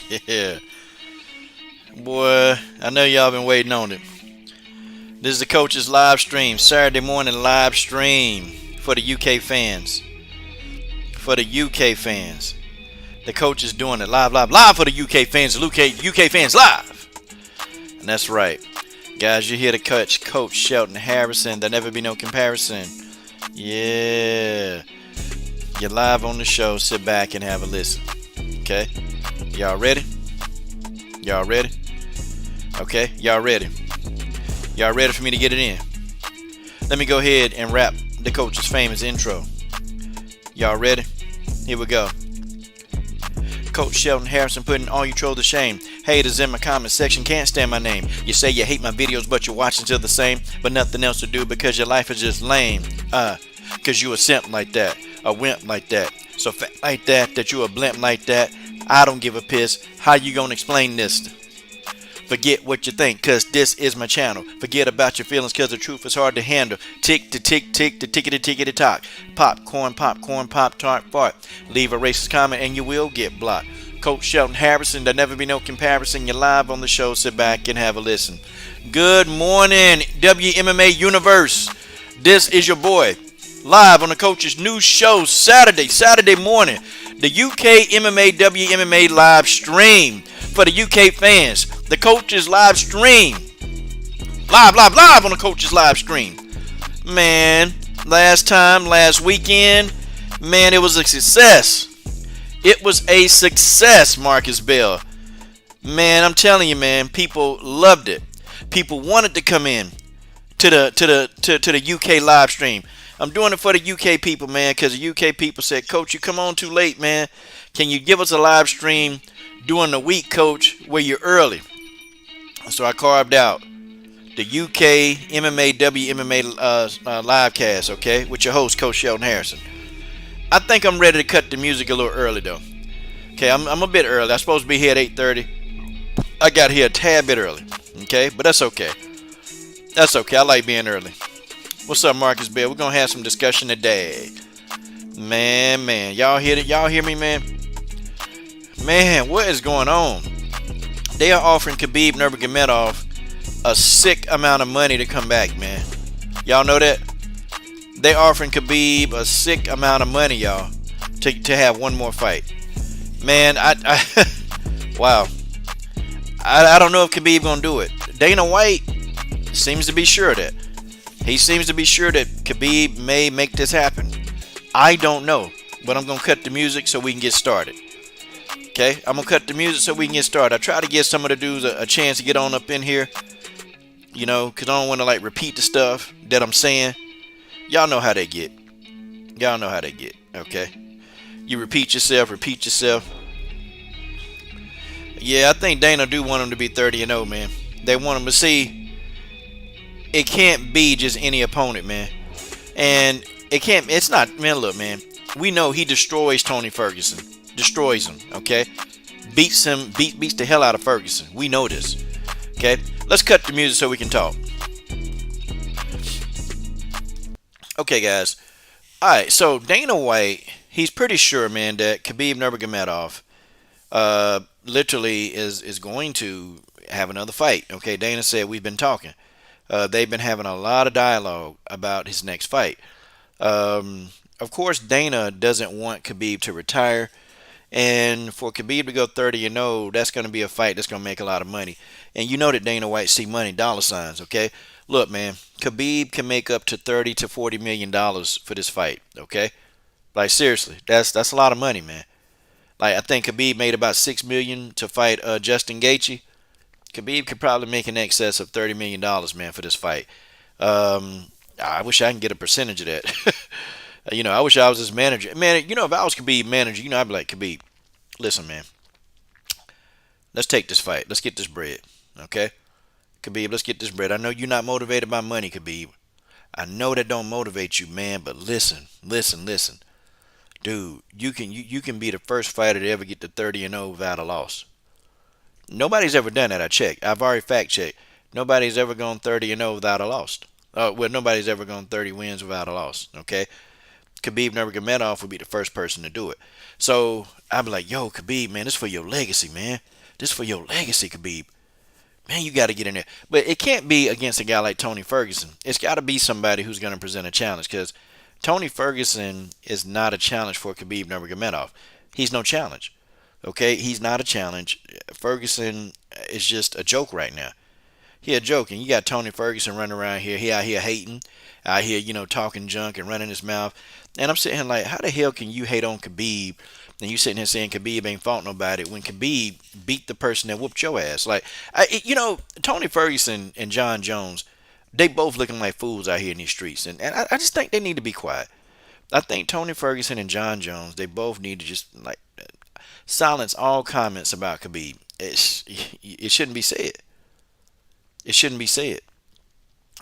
Yeah. Boy, I know y'all been waiting on it. This is the coach's live stream, Saturday morning live stream for the UK fans. For the UK fans. The coach is doing it live for the UK fans. UK fans live. And that's right. Guys, you hear the Coach Shelton Harrison. There'll never be no comparison. Yeah. You're live on the show. Sit back and have a listen. Okay? Y'all ready? Y'all ready? Okay? Y'all ready? Y'all ready for me to get it in? Let me go ahead and rap the coach's famous intro. Y'all ready? Here we go. Coach Shelton Harrison putting all you trolls to shame. Haters in my comment section can't stand my name. You say you hate my videos, but you're watching still the same. But nothing else to do because your life is just lame. Cause you a simp like that, a wimp like that. So fat like that you a blimp like that. I don't give a piss. How you gonna explain this? Forget what you think, cause this is my channel. Forget about your feelings, cause the truth is hard to handle. Tick to tick, tick to tickety tickety tock. Popcorn, pop tart fart. Leave a racist comment and you will get blocked. Coach Shelton Harrison, there'll never be no comparison. You're live on the show, sit back and have a listen. Good morning, WMMA Universe. This is your boy, live on the coach's new show, Saturday morning. The UK MMA WMMA live stream for the UK fans. The coach's live stream. Live on the coach's live stream. Man, last weekend, man, it was a success. It was a success, Marcus Bell. Man, I'm telling you, man, people loved it. People wanted to come in to the UK live stream. I'm doing it for the UK people, man, because the UK people said, Coach, you come on too late, man. Can you give us a live stream during the week, Coach, where you're early? So I carved out the UK MMA WMMA live cast, okay, with your host, Coach Shelton Harrison. I think I'm ready to cut the music a little early, though. Okay, I'm a bit early. I'm supposed to be here at 8:30. I got here a tad bit early, okay, but that's okay. That's okay. I like being early. What's up, Marcus Bell? We're going to have some discussion today. Man. Y'all hear it? Y'all hear me, man? Man, what is going on? They are offering Khabib Nurmagomedov a sick amount of money to come back, man. Y'all know that? They offering Khabib a sick amount of money, y'all, to have one more fight. Man, wow. I don't know if Khabib gonna do it. Dana White seems to be sure of that. He seems to be sure that Khabib may make this happen. I don't know, but I'm gonna cut the music so we can get started. Okay, I'm gonna cut the music so we can get started. I try to give some of the dudes a chance to get on up in here, you know, because I don't want to like repeat the stuff that I'm saying. Y'all know how they get. Y'all know how they get, okay? You repeat yourself. Yeah, I think Dana do want him to be 30-0, man. They want him to see it can't be just any opponent, man. And it's not, man, look, man. We know he destroys Tony Ferguson. Destroys him, okay? Beats the hell out of Ferguson. We know this, okay? Let's cut the music so we can talk. Okay, guys. All right, so Dana White, he's pretty sure, man, that Khabib Nurmagomedov literally is going to have another fight. Okay, Dana said we've been talking. They've been having a lot of dialogue about his next fight. Of course, Dana doesn't want Khabib to retire. And for Khabib to go 30-0, that's going to be a fight that's going to make a lot of money. And you know that Dana White see money, dollar signs, okay? Look, man, Khabib can make up to $30 to $40 million for this fight, okay? Like, seriously, that's a lot of money, man. Like, I think Khabib made about $6 million to fight Justin Gaethje. Khabib could probably make in excess of $30 million, man, for this fight. I wish I can get a percentage of that. You know, I wish I was his manager. Man, you know, if I was Khabib manager, you know, I'd be like, Khabib, listen, man, let's take this fight. Let's get this bread, okay? Khabib, let's get this bread. I know you're not motivated by money, Khabib. I know that don't motivate you, man, but listen. Dude, you can be the first fighter to ever get to 30-0 without a loss. Nobody's ever done that, I checked. I've already fact-checked. Nobody's ever gone 30-0 without a loss. Well, nobody's ever gone 30 wins without a loss, okay? Khabib Nurmagomedov would be the first person to do it. So I'd be like, yo, Khabib, man, this is for your legacy, man. This for your legacy, Khabib. Man, you got to get in there. But it can't be against a guy like Tony Ferguson. It's got to be somebody who's going to present a challenge because Tony Ferguson is not a challenge for Khabib Nurmagomedov. He's no challenge. Okay, he's not a challenge. Ferguson is just a joke right now. He a joke, and you got Tony Ferguson running around here. He out here hating, out here, talking junk and running his mouth. And I'm sitting here like, how the hell can you hate on Khabib? And you sitting here saying Khabib ain't fought nobody when Khabib beat the person that whooped your ass. Like, Tony Ferguson and John Jones, they both looking like fools out here in these streets. And I just think they need to be quiet. I think Tony Ferguson and John Jones, they both need to just like silence all comments about Khabib. It shouldn't be said. It shouldn't be said.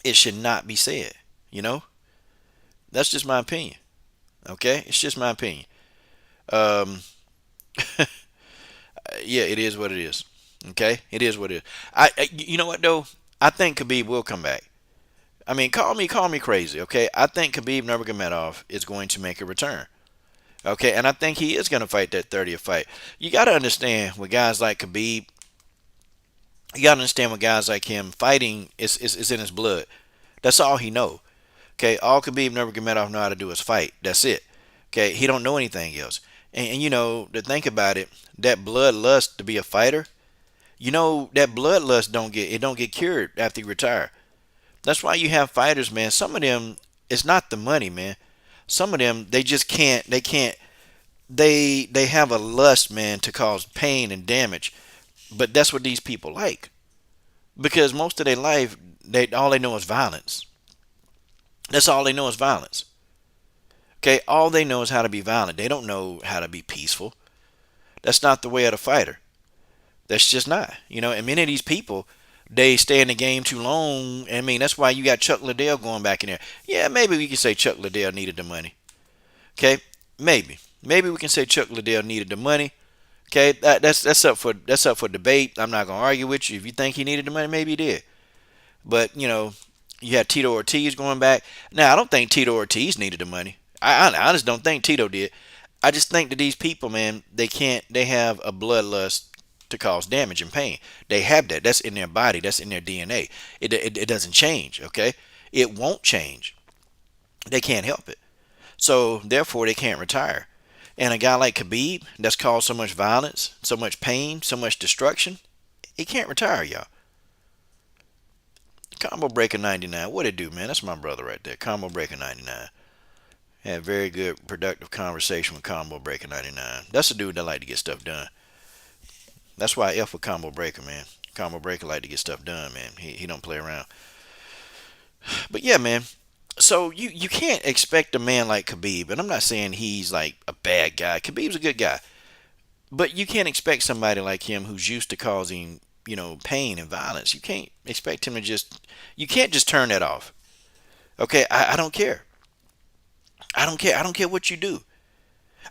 It should not be said. You know? That's just my opinion. Okay? It's just my opinion. Um, yeah, it is what it is. Okay? It is what it is. You know what though? I think Khabib will come back. I mean, call me crazy, okay? I think Khabib Nurmagomedov is going to make a return. Okay, and I think he is going to fight that 30th fight. You got to understand with guys like Khabib, you got to understand with guys like him, fighting is in his blood. That's all he know. Okay, all Khabib Nurmagomedov know how to do is fight. That's it. Okay, he don't know anything else. And to think about it, that bloodlust to be a fighter, that bloodlust don't get cured after you retire. That's why you have fighters, man. Some of them, it's not the money, man. Some of them, they just can't. They have a lust, man, to cause pain and damage. But that's what these people like, because most of their life, all they know is violence. That's all they know is violence. Okay, all they know is how to be violent. They don't know how to be peaceful. That's not the way of the fighter. That's just not. And many of these people, they stay in the game too long. I mean, that's why you got Chuck Liddell going back in there. Yeah, maybe we can say Chuck Liddell needed the money. Okay, maybe we can say Chuck Liddell needed the money. Okay, that's up for debate. I'm not gonna argue with you. If you think he needed the money, maybe he did. But you had Tito Ortiz going back. Now I don't think Tito Ortiz needed the money. I just don't think Tito did. I just think that these people, man, they have a bloodlust to cause damage and pain. They have that. That's in their body. That's in their DNA. It doesn't change. Okay, it won't change. They can't help it. So therefore, they can't retire. And a guy like Khabib, that's caused so much violence, so much pain, so much destruction, he can't retire, y'all. Combo Breaker 99, what it do, man? That's my brother right there. Combo Breaker 99. Had a very good, productive conversation with Combo Breaker 99. That's a dude that like to get stuff done. That's why I F with Combo Breaker, man. Combo Breaker like to get stuff done, man. He don't play around. But yeah, man. So you can't expect a man like Khabib, and I'm not saying he's like a bad guy. Khabib's a good guy. But you can't expect somebody like him who's used to causing, pain and violence. You can't expect him to you can't just turn that off. Okay, I don't care. I don't care. I don't care what you do.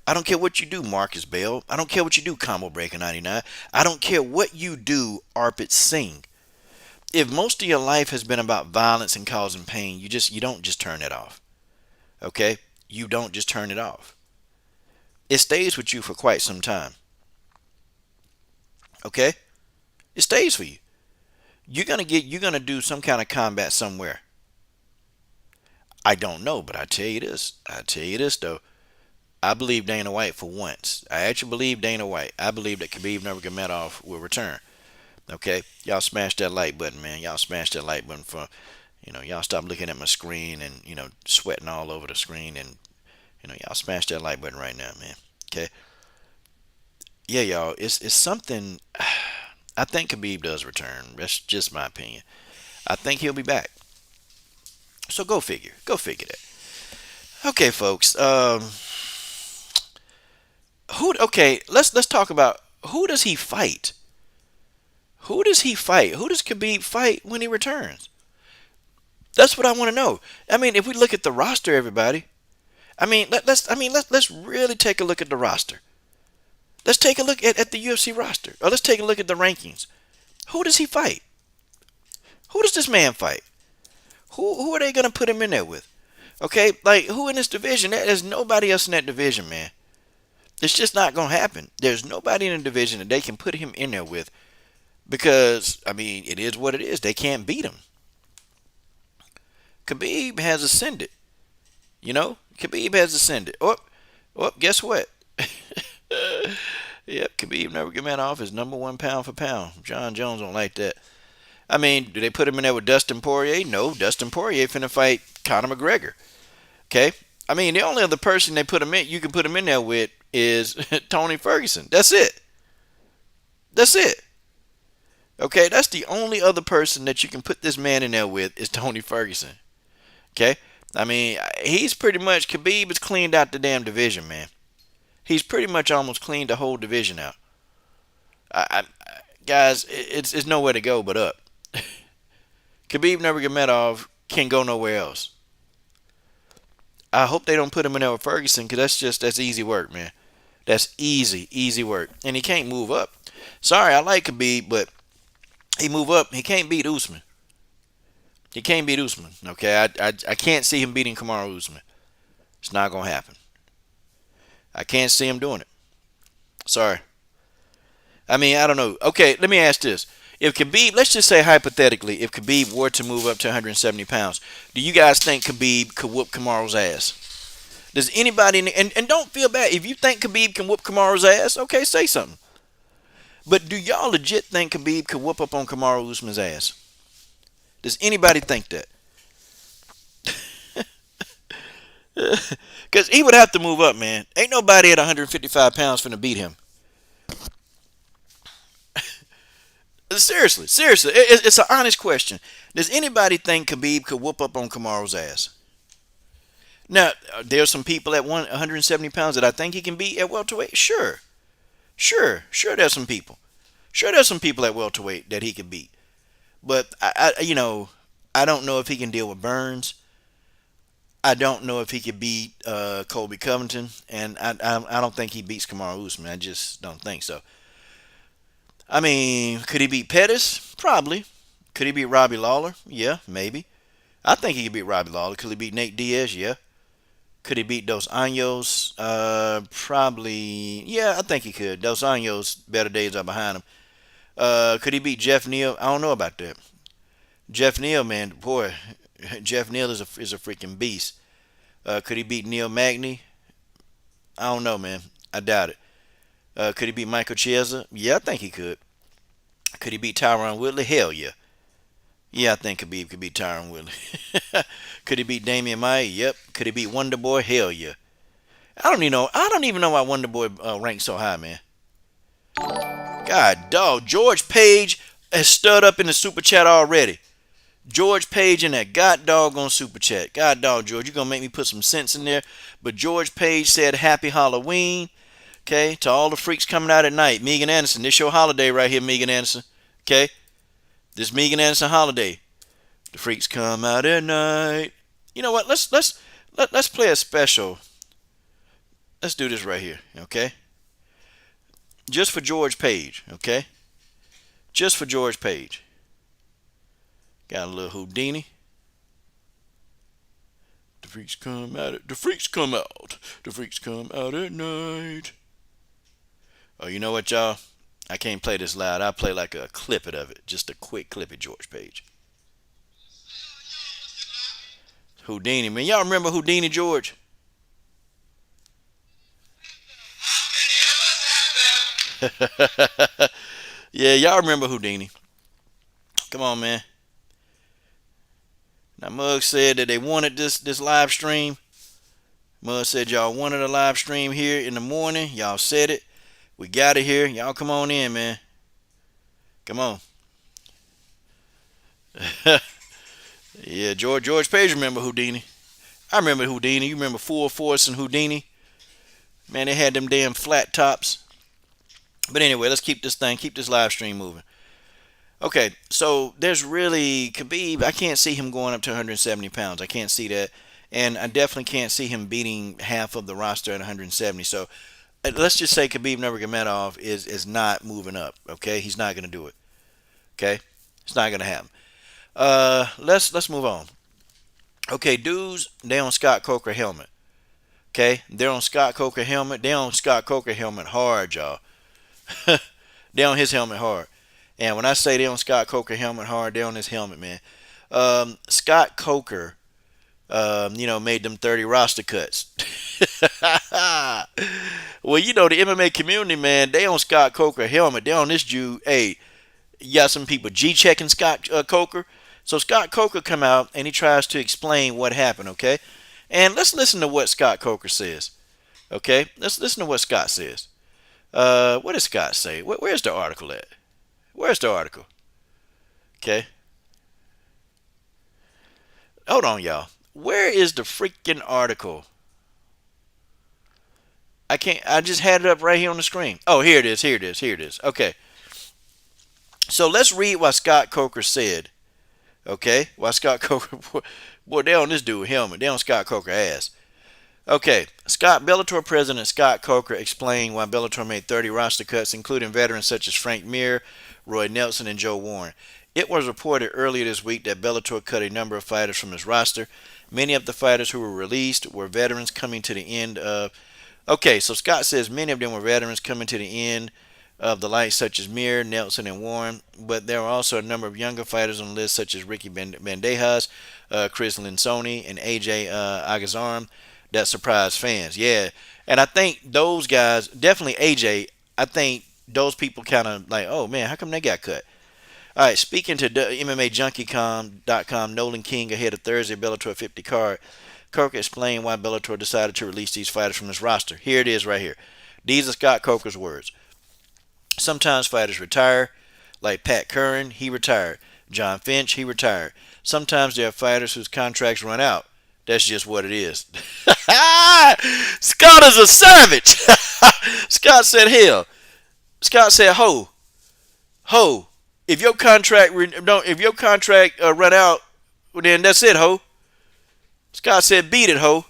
I don't care what you do, Marcus Bell. I don't care what you do, Combo Breaker 99. I don't care what you do, Arpit Singh. If most of your life has been about violence and causing pain, you don't just turn it off. Okay? You don't just turn it off. It stays with you for quite some time. Okay? It stays for you. You're gonna do some kind of combat somewhere. I don't know, but I tell you this though. I believe Dana White for once. I actually believe Dana White. I believe that Khabib Nurmagomedov will return. Okay, y'all smash that like button, man. Y'all smash that like button for, y'all stop looking at my screen and, sweating all over the screen, and, y'all smash that like button right now, man. Okay. Yeah, y'all, it's something. I think Khabib does return. That's just my opinion. I think he'll be back. So go figure. Go figure that. Okay, folks. Okay, let's talk about who does he fight? Who does he fight? Who does Khabib fight when he returns? That's what I want to know. I mean, if we look at the roster, everybody. Let's really take a look at the roster. Let's take a look at the UFC roster. Or let's take a look at the rankings. Who does he fight? Who does this man fight? Who are they gonna put him in there with? Okay, like who in this division? There's nobody else in that division, man. It's just not going to happen. There's nobody in the division that they can put him in there with because, I mean, it is what it is. They can't beat him. Khabib has ascended. You know, Khabib has ascended. Guess what? Yep, Khabib Nurmagomedov is number one pound for pound. John Jones don't like that. I mean, do they put him in there with Dustin Poirier? No, Dustin Poirier finna fight Conor McGregor. Okay, I mean the only other person they put him in, you can put him in there with, is Tony Ferguson. That's it. That's it. Okay, that's the only other person that you can put this man in there with is Tony Ferguson. Okay, I mean he's pretty much Khabib has cleaned out the damn division, man. He's pretty much almost cleaned the whole division out. Guys, it's nowhere to go but up. Khabib Nurmagomedov can't go nowhere else. I hope they don't put him in there with Ferguson because that's easy work, man. That's easy work, and he can't move up. Sorry, I like Khabib, but he move up. He can't beat Usman. He can't beat Usman. Okay, I can't see him beating Kamaru Usman. It's not gonna happen. I can't see him doing it. Sorry. I mean, I don't know. Okay, let me ask this. If Khabib, let's just say hypothetically, if Khabib were to move up to 170 pounds, do you guys think Khabib could whoop Kamaru's ass? Does anybody, and don't feel bad, if you think Khabib can whoop Kamaru's ass, okay, say something. But do y'all legit think Khabib could whoop up on Kamaru Usman's ass? Does anybody think that? Because he would have to move up, man. Ain't nobody at 155 pounds finna beat him. Seriously, it's an honest question. Does anybody think Khabib could whoop up on Kamaru's ass? Now, there's some people at 170 pounds that I think he can beat at welterweight. Sure. There's some people. Sure, there's some people at welterweight that he could beat. But I don't know if he can deal with Burns. I don't know if he could beat Colby Covington, and I don't think he beats Kamaru Usman. I just don't think so. I mean, could he beat Pettis? Probably. Could he beat Robbie Lawler? Yeah, maybe. I think he could beat Robbie Lawler. Could he beat Nate Diaz? Yeah. Could he beat Dos Anjos? Probably. Yeah, I think he could. Dos Anjos' better days are behind him. Could he beat Jeff Neal? I don't know about that. Jeff Neal, man, boy, Jeff Neal is a freaking beast. Could he beat Neil Magny? I don't know, man. I doubt it. Could he beat Michael Chiesa? Yeah, I think he could. Could he beat Tyron Woodley? Hell yeah. Yeah, I think Khabib could beat Tyron Woodley. Could he beat Damian Maia? Yep. Could he beat Wonder Boy? Hell yeah. I don't even know why Wonder Boy ranks so high, man. God dog. George Page has stood up in the super chat already. George Page in that god doggone super chat. God dog, George, you're going to make me put some sense in there. But George Page said happy Halloween. Okay, to all the freaks coming out at night. Megan Anderson, this your holiday right here, Megan Anderson. Okay, this Megan Anderson holiday. The freaks come out at night. You know what? Let's play a special. Let's do this right here. Okay, just for George Page. Okay, just for George Page. Got a little Houdini. The freaks come out. The freaks come out. The freaks come out at night. Oh, you know what, y'all? I can't play this loud. I'll play like a clippet of it. Just a quick clippet, George Page. Houdini, man. Y'all remember Houdini, George? Yeah, y'all remember Houdini. Come on, man. Now, Mugg said that they wanted this live stream. Mugg said y'all wanted a live stream here in the morning. Y'all said it. We got it here. Y'all come on in, man. Come on. Yeah, George Page remember Houdini. I remember Houdini. You remember Full Force and Houdini? Man, they had them damn flat tops. But anyway, let's keep this live stream moving. Okay, so there's really Khabib. I can't see him going up to 170 pounds. I can't see that. And I definitely can't see him beating half of the roster at 170. So let's just say Khabib Nurmagomedov is not moving up. Okay, he's not going to do it. Okay, it's not going to happen. Let's move on. Okay, dudes, they on Scott Coker helmet. Okay, they're on Scott Coker helmet. They on Scott Coker helmet hard, y'all. They on his helmet hard. And when I say they on Scott Coker helmet hard, they on his helmet, man. Scott Coker, made them 30 roster cuts. Well, the MMA community, man, they on Scott Coker helmet. They on this Jew. Hey, you got some people G-checking Scott Coker. So Scott Coker come out and he tries to explain what happened, okay? And let's listen to what Scott Coker says, okay? Let's listen to what Scott says. What does Scott say? Where's the article at? Where's the article? Okay. Hold on, y'all. Where is the freaking article? I can't. I just had it up right here on the screen. Oh, here it is. Here it is. Here it is. Okay. So let's read what Scott Coker said. Okay. Why Scott Coker? Boy, they on this dude helmet. They on Scott Coker ass. Okay. Bellator president Scott Coker explained why Bellator made 30 roster cuts, including veterans such as Frank Mir, Roy Nelson, and Joe Warren. It was reported earlier this week that Bellator cut a number of fighters from its roster. Many of the fighters who were released were veterans coming to the end of. Okay, so Scott says many of them were veterans coming to the end of the light, such as Mir, Nelson, and Warren. But there were also a number of younger fighters on the list, such as Ricky Bandejas, Chris Linsoni, and AJ Agazarm, that surprised fans. Yeah, and I think those guys, definitely AJ, I think those people kind of like, oh man, how come they got cut? All right, speaking to MMAJunkie.com, Nolan King ahead of Thursday Bellator 50 card, Coker explained why Bellator decided to release these fighters from his roster. Here it is right here. These are Scott Coker's words. Sometimes fighters retire, like Pat Curran, he retired. John Finch, he retired. Sometimes there are fighters whose contracts run out. That's just what it is. Scott is a savage. Scott said, hell. Scott said, ho. If your contract run out, well, then that's it, ho. Scott said, beat it, ho.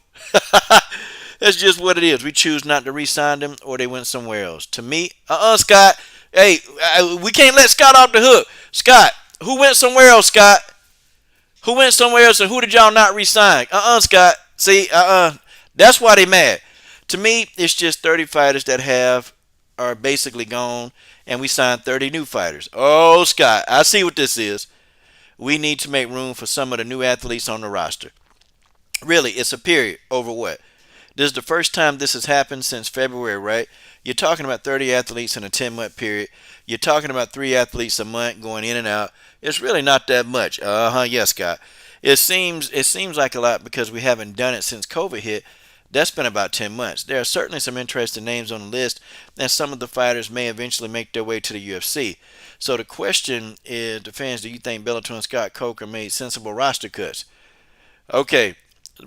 That's just what it is. We choose not to re-sign them, or they went somewhere else. To me, Scott. Hey, we can't let Scott off the hook. Scott, who went somewhere else, Scott? Who went somewhere else, and who did y'all not re-sign? Scott. See, that's why they mad. To me, it's just 30 fighters that are basically gone, and we signed 30 new fighters. Oh, Scott, I see what this is. We need to make room for some of the new athletes on the roster. Really, it's a period over what? This is the first time this has happened since February, right? You're talking about 30 athletes in a 10-month period. You're talking about 3 athletes a month going in and out. It's really not that much. Yes, Scott. It seems like a lot because we haven't done it since COVID hit. That's been about 10 months. There are certainly some interesting names on the list, and some of the fighters may eventually make their way to the UFC. So the question is, the fans, do you think Bellator and Scott Coker made sensible roster cuts? Okay.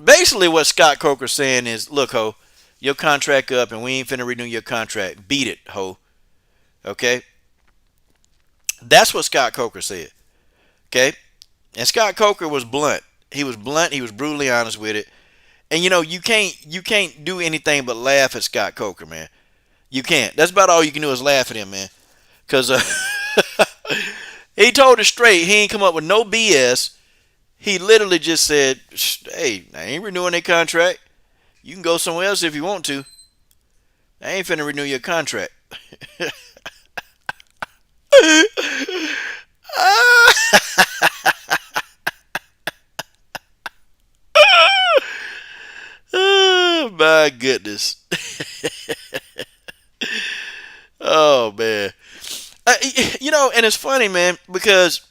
Basically what Scott Coker's saying is, look, ho, your contract up and we ain't finna renew your contract. Beat it, ho. Okay? That's what Scott Coker said. Okay? And Scott Coker was blunt. He was blunt. He was brutally honest with it. And you can't do anything but laugh at Scott Coker, man. You can't. That's about all you can do is laugh at him, man. Because he told it straight. He ain't come up with no BS. He literally just said, hey, I ain't renewing their contract. You can go somewhere else if you want to. I ain't finna renew your contract. Oh, my goodness. Oh, man. And it's funny, man, because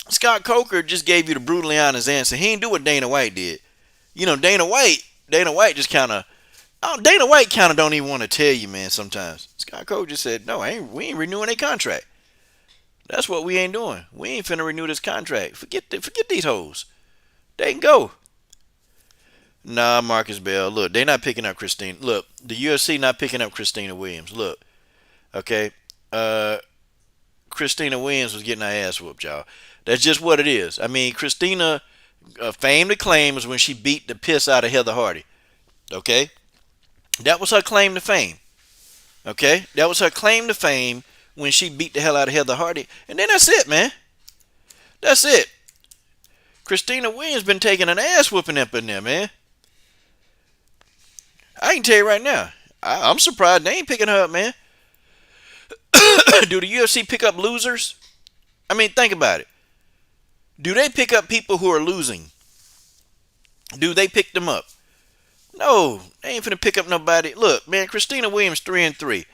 Scott Coker just gave you the brutally honest answer. He didn't do what Dana White did. Dana White just kind of, Dana White kind of don't even want to tell you, man, sometimes. Scott Coker just said, no, we ain't renewing a contract. That's what we ain't doing. We ain't finna renew this contract. Forget these hoes. They can go. Nah, Marcus Bell. Look, they not picking up Christina. Look, the UFC not picking up Christina Williams. Look, okay. Christina Williams was getting her ass whooped, y'all. That's just what it is. I mean, Christina, fame to claim is when she beat the piss out of Heather Hardy. Okay? That was her claim to fame. Okay? That was her claim to fame when she beat the hell out of Heather Hardy. And then that's it, man. That's it. Christina Williams been taking an ass whooping up in there, man. I can tell you right now. I'm surprised they ain't picking her up, man. Do the UFC pick up losers? I mean, think about it. Do they pick up people who are losing? Do they pick them up? No, they ain't finna pick up nobody. Look, man, Christina Williams 3-3.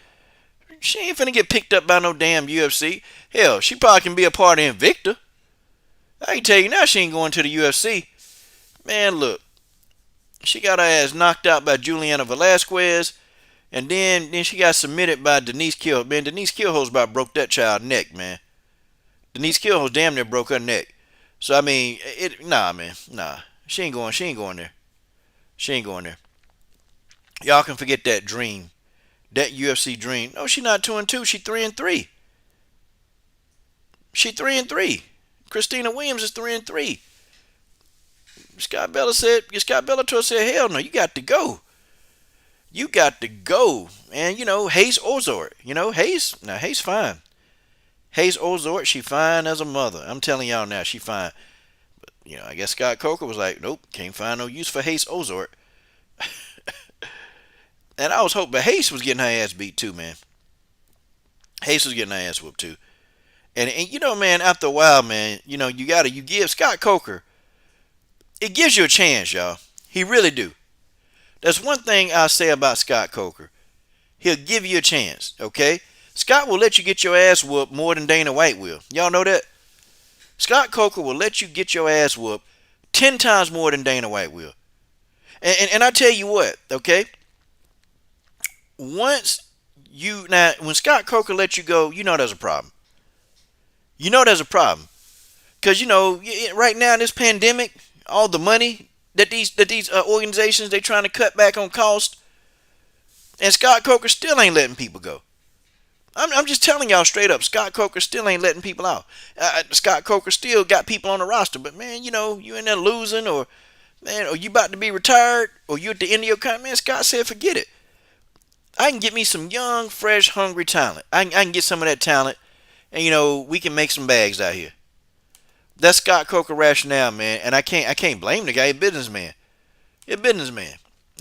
She ain't finna get picked up by no damn UFC. Hell, she probably can be a part of Invicta. I can tell you now, she ain't going to the UFC. Man, look, she got her ass knocked out by Juliana Velasquez, and then she got submitted by Denise Kill. Man, Denise Killhouse about broke that child's neck, man. Denise Killhouse damn near broke her neck. So I mean, nah, man, nah. She ain't going there. She ain't going there. Y'all can forget that dream. That UFC dream. No, she not 2-2. She 3-3. She 3-3. Christina Williams is 3-3. Scott Bellator said, hell no, you got to go. You got to go. And, Hayes Ozort. Hayes fine. Hayes Ozort, she fine as a mother. I'm telling y'all now, she fine. But, I guess Scott Coker was like, nope, can't find no use for Hayes Ozort. And I was hoping, but Hayes was getting her ass beat too, man. Hayes was getting her ass whooped too. And man, after a while, man, you give Scott Coker, it gives you a chance, y'all. He really do. That's one thing I'll say about Scott Coker. He'll give you a chance, okay? Scott will let you get your ass whooped more than Dana White will. Y'all know that? Scott Coker will let you get your ass whooped 10 times more than Dana White will. And I tell you what, okay? When Scott Coker lets you go, there's a problem. There's a problem. Because, right now in this pandemic, all the money that these organizations, they trying to cut back on cost, and Scott Coker still ain't letting people go. I'm just telling y'all straight up, Scott Coker still ain't letting people out. Scott Coker still got people on the roster, but man, you in there losing, or you about to be retired, or you at the end of your contract, man, Scott said forget it. I can get me some young, fresh, hungry talent. I can get some of that talent, and we can make some bags out here. That's Scott Coker rationale, man, and I can't blame the guy. He's a businessman. He's a businessman.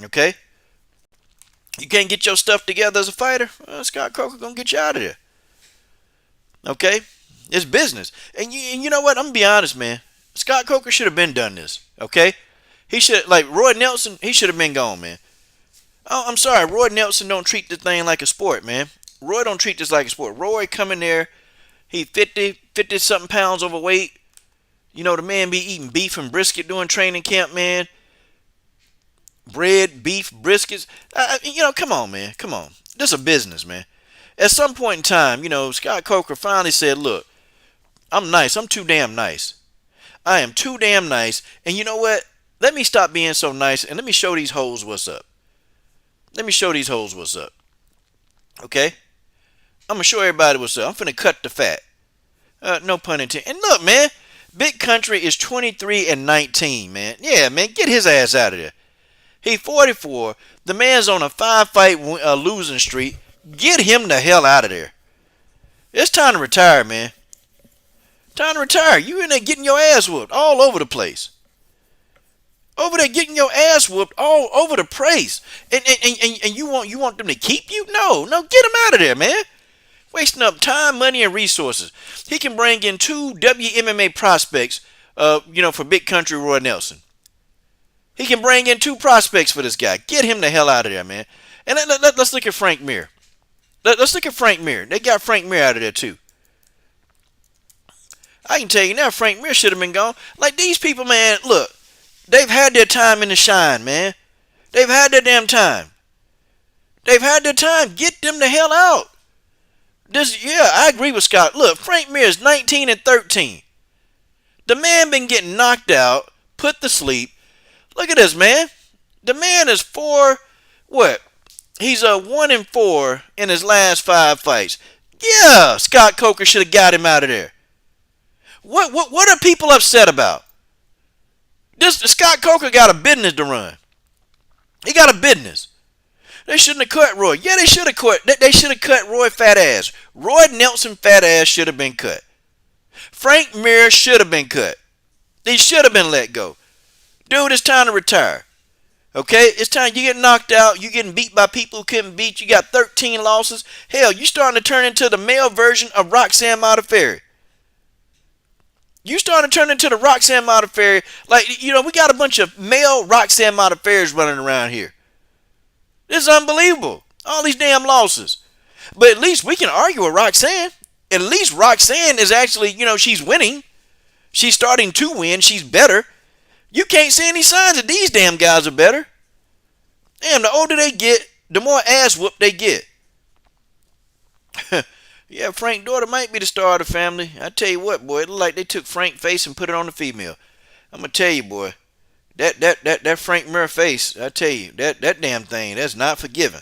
Okay? You can't get your stuff together as a fighter? Well, Scott Coker gonna get you out of there. Okay? It's business. And you know what? I'm gonna be honest, man. Scott Coker should have been done this. Okay? He should, like Roy Nelson, he should have been gone, man. Oh, I'm sorry. Roy Nelson don't treat this thing like a sport, man. Roy don't treat this like a sport. Roy come in there, he 50-something pounds overweight. The man be eating beef and brisket during training camp, man. Bread, beef, briskets. Come on, man. Come on. This is a business, man. At some point in time, Scott Coker finally said, look, I'm nice. I'm too damn nice. I am too damn nice. And you know what? Let me stop being so nice and let me show these hoes what's up. Let me show these hoes what's up. Okay? I'm going to show everybody what's up. I'm finna cut the fat. No pun intended. And look, man. Big Country is 23-19, man. Yeah, man. Get his ass out of there. He 44. The man's on a 5-fight losing streak. Get him the hell out of there. It's time to retire, man. Time to retire. You in there getting your ass whooped all over the place. Over there getting your ass whooped all over the place. And you want them to keep you? No, get him out of there, man. Wasting up time, money, and resources. He can bring in 2 WMMA prospects, for Big Country Roy Nelson. He can bring in 2 prospects for this guy. Get him the hell out of there, man. And let's look at Frank Mir. Let's look at Frank Mir. They got Frank Mir out of there, too. I can tell you now, Frank Mir should have been gone. Like, these people, man, look. They've had their time in the shine, man. They've had their damn time. They've had their time. Get them the hell out. I agree with Scott. Look, Frank Mir is 19-13. The man been getting knocked out, put to sleep. Look at this, man. The man is He's 1-4 in his last 5 fights. Yeah, Scott Coker should have got him out of there. What are people upset about? Scott Coker got a business to run. He got a business. They shouldn't have cut Roy. Yeah, they should have cut. They should have cut Roy fat ass. Roy Nelson fat ass should have been cut. Frank Mir should have been cut. They should have been let go. Dude, it's time to retire. Okay, it's time you get knocked out. You getting beat by people who couldn't beat. You got 13 losses. Hell, you starting to turn into the male version of Roxanne Modafferi. You starting to turn into the Roxanne Modafferi. Like, you know, we got a bunch of male Roxanne Modafferi running around here. This is unbelievable. All these damn losses. But at least we can argue with Roxanne. At least Roxanne is actually, you know, she's winning. She's starting to win. She's better. You can't see any signs that these damn guys are better. Damn, the older they get, the more ass whoop they get. Yeah, Frank's daughter might be the star of the family. I tell you what, boy, it look like they took Frank's face and put it on the female. I'm gonna tell you, boy, that Frank mirror face, I tell you, that damn thing, that's not forgiving.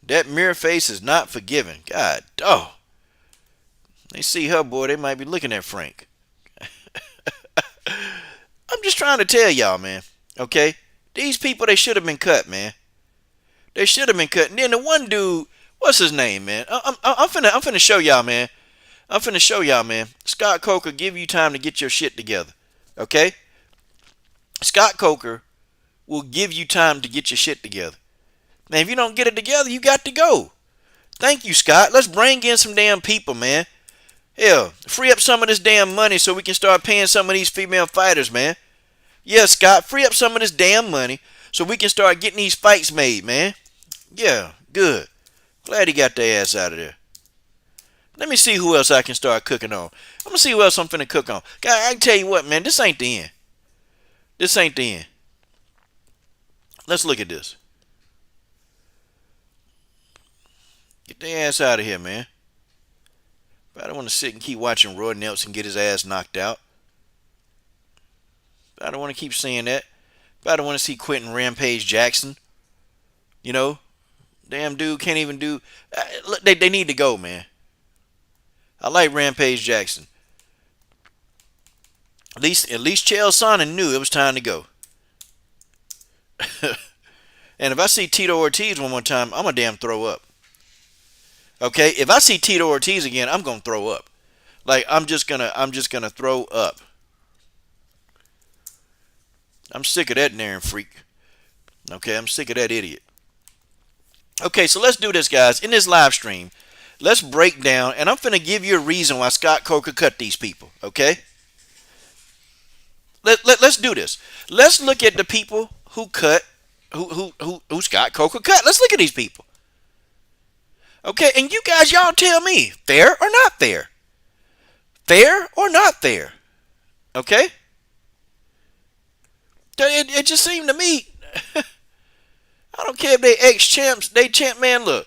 That mirror face is not forgiving. God, oh. They see her, boy, they might be looking at Frank. I'm just trying to tell y'all, man. Okay? These people, they should have been cut, man. They should have been cut. And then the one dude, what's his name, man? I'm finna show y'all, man. I'm finna show y'all, man. Scott Coker give you time to get your shit together. Okay? Scott Coker will give you time to get your shit together. Man, if you don't get it together, you got to go. Thank you, Scott. Let's bring in some damn people, man. Hell, free up some of this damn money so we can start paying some of these female fighters, man. Yeah, Scott, free up some of this damn money so we can start getting these fights made, man. Yeah, good. Glad he got their ass out of there. Let me see who else I can start cooking on. I'm going to see who else I'm finna cook on. God, I can tell you what, man, this ain't the end. This ain't the end. Let's look at this. Get their ass out of here, man. I don't want to sit and keep watching Roy Nelson get his ass knocked out. I don't want to keep seeing that. I don't want to see Quentin Rampage Jackson. You know, damn dude can't even do. They need to go, man. I like Rampage Jackson. At least Chael Sonnen knew it was time to go. And if I see Tito Ortiz one more time, I'm gonna damn throw up. Okay, if I see Tito Ortiz again, I'm gonna throw up. Like I'm just gonna throw up. I'm sick of that Naren freak. Okay, I'm sick of that idiot. Okay, so let's do this, guys. In this live stream, let's break down, and I'm finna give you a reason why Scott Coker cut these people. Okay, let's do this. Let's look at the people who cut, who Scott Coker cut. Let's look at these people. Okay, and you guys, y'all tell me, fair or not fair? Fair or not fair? Okay? It just seemed to me, I don't care if they ex-champs, they champ, man, look.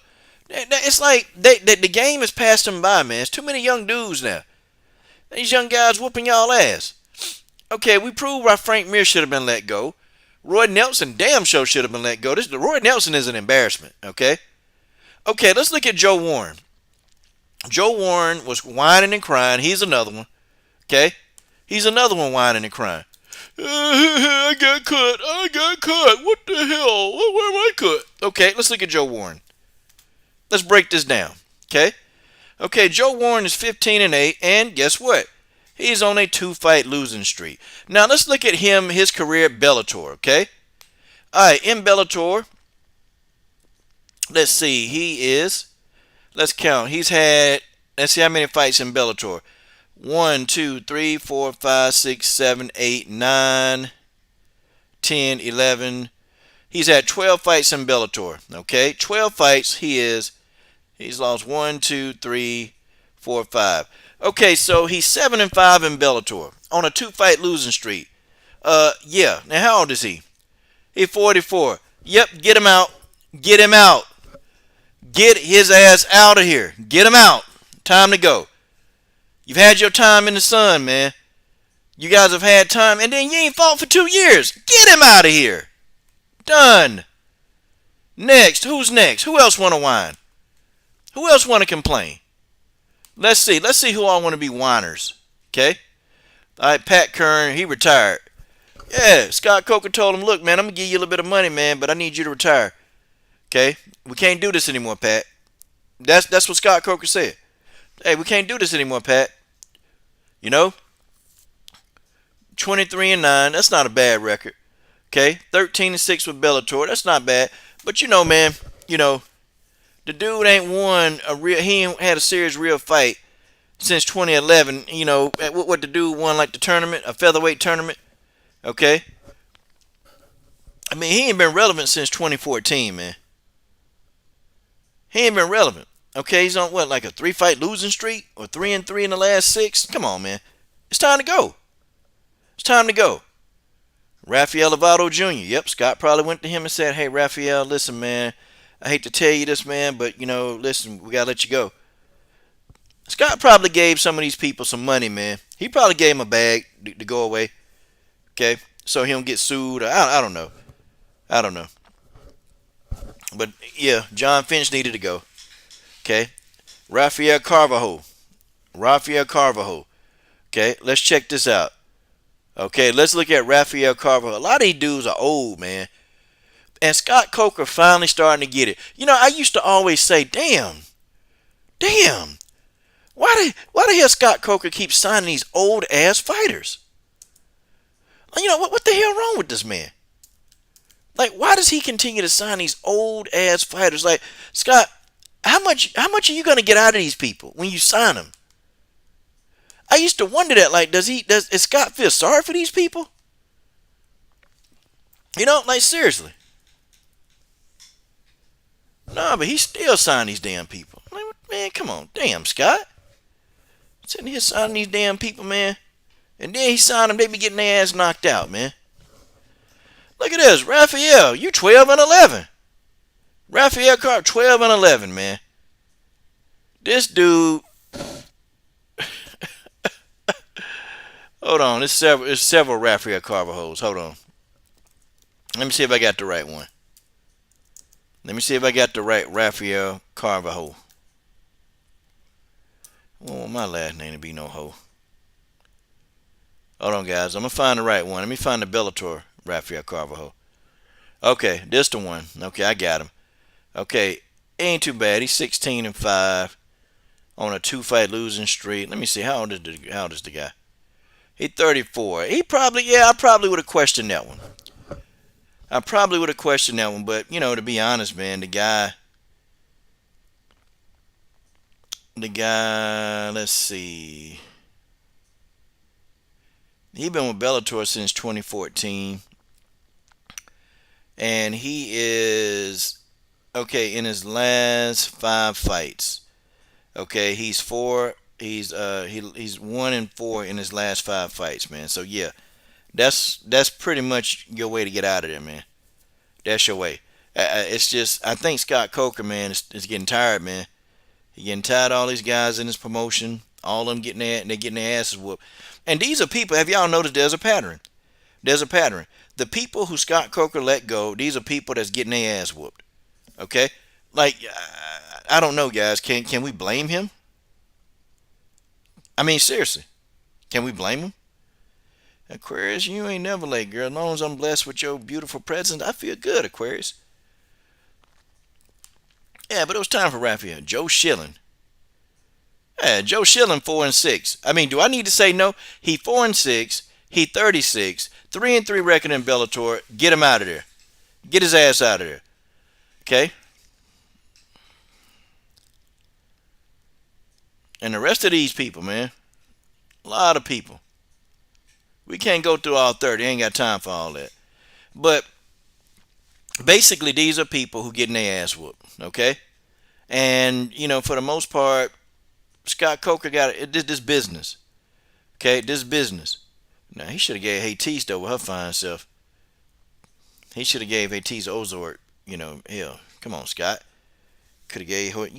It's like the game has passed them by, man. It's too many young dudes now. These young guys whooping y'all ass. Okay, we proved why Frank Mir should have been let go. Roy Nelson damn sure should have been let go. Roy Nelson is an embarrassment, okay? Okay, let's look at Joe Warren. Joe Warren was whining and crying. He's another one. Okay? He's another one whining and crying. I got cut. I got cut. What the hell? Where am I cut? Okay, let's look at Joe Warren. Let's break this down. Okay? Okay, Joe Warren is 15-8, and guess what? He's on a 2-fight losing streak. Now, let's look at him, his career at Bellator, okay? All right, in Bellator, let's see, let's count. He's had, let's see how many fights in Bellator. 1, 2, 3, 4, 5, 6, 7, 8, 9, 10, 11. He's had 12 fights in Bellator, okay? 12 fights, he's lost 1, 2, 3, 4, 5. Okay, so he's 7-5 in Bellator on a 2-fight losing streak. Yeah. Now, how old is he? He's 44. Yep, get him out. Get him out. Get his ass out of here. Get him out. Time to go. You've had your time in the sun, man. You guys have had time, and then you ain't fought for 2 years. Get him out of here. Done. Next. Who's next? Who else want to whine? Who else want to complain? Let's see. Let's see who all want to be whiners. Okay? All right, Pat Kern, he retired. Yeah, Scott Coker told him, look, man, I'm going to give you a little bit of money, man, but I need you to retire. Okay? We can't do this anymore, Pat. That's what Scott Coker said. Hey, we can't do this anymore, Pat. You know? 23-9, that's not a bad record. Okay, 13-6 with Bellator. That's not bad. But you know, man, you know, the dude ain't won a real. He ain't had a serious real fight since 2011. You know what the dude won, like the tournament, a featherweight tournament. Okay, I mean he ain't been relevant since 2014, man. He ain't been relevant. Okay, he's on what, like a 3-fight losing streak or 3-3 in the last 6. Come on, man. It's time to go. It's time to go. Rafael Lovato Jr. Yep, Scott probably went to him and said, "Hey, Rafael, listen, man. I hate to tell you this, man, but you know, listen, we gotta let you go." Scott probably gave some of these people some money, man. He probably gave him a bag to go away. Okay, so he don't get sued. I don't know. I don't know. But yeah, John Finch needed to go. Okay, Rafael Carvalho. Rafael Carvalho. Okay, let's check this out. Okay, let's look at Rafael Carvalho. A lot of these dudes are old, man. And Scott Coker finally starting to get it. You know, I used to always say, damn, why the hell Scott Coker keeps signing these old ass fighters? You know, what the hell wrong with this man? Like, why does he continue to sign these old ass fighters? Like, Scott, how much are you gonna get out of these people when you sign them? I used to wonder that. Like, does Scott feel sorry for these people? You know, like seriously. Nah, but he still signed these damn people. Like, man, come on, damn Scott. Sitting here signing these damn people, man. And then he signed them, they be getting their ass knocked out, man. Look at this, Raphael, you 12-11. Raphael Carr, 12-11, man. This dude. Hold on, there's several Raphael Carvajals. Hold on. Let me see if I got the right one. Let me see if I got the right Raphael Carvajal. I don't want my last name to be no hoe. Hold on, guys. I'm going to find the right one. Let me find the Bellator Raphael Carvajal. Okay, this the one. Okay, I got him. Okay, ain't too bad. He's 16-5 on a 2-fight losing streak. Let me see. How old is the guy? He's 34. I probably would have questioned that one. But, you know, to be honest, man, the guy, let's see. He been with Bellator since 2014. And he is, okay, in his last 5 fights. Okay, he's 1-4 in his last 5 fights, man. So yeah, that's pretty much your way to get out of there, man. That's your way. It's just, I think Scott Coker, man, is getting tired, man. He's getting tired of all these guys in his promotion. All of them getting their asses whooped. And these are people, have y'all noticed there's a pattern? There's a pattern. The people who Scott Coker let go, these are people that's getting their ass whooped. Okay? Like, I don't know, guys. Can we blame him? I mean, seriously. Can we blame him? Aquarius, you ain't never late, girl. As long as I'm blessed with your beautiful presence, I feel good, Aquarius. Yeah, but it was time for Raphael. Joe Schilling. Yeah, Joe Schilling 4-6. I mean, do I need to say no? He 4-6. He 36. 3-3 record in Bellator. Get him out of there. Get his ass out of there. Okay? And the rest of these people, man. A lot of people. We can't go through all 30. Ain't got time for all that. But basically, these are people who getting their ass whooped. Okay? And, you know, for the most part, Scott Coker got this business. Okay? This business. Now, he should have gave Hatis, though, with her fine self. He should have gave Hatis Ozork. You know, hell. Come on, Scott. You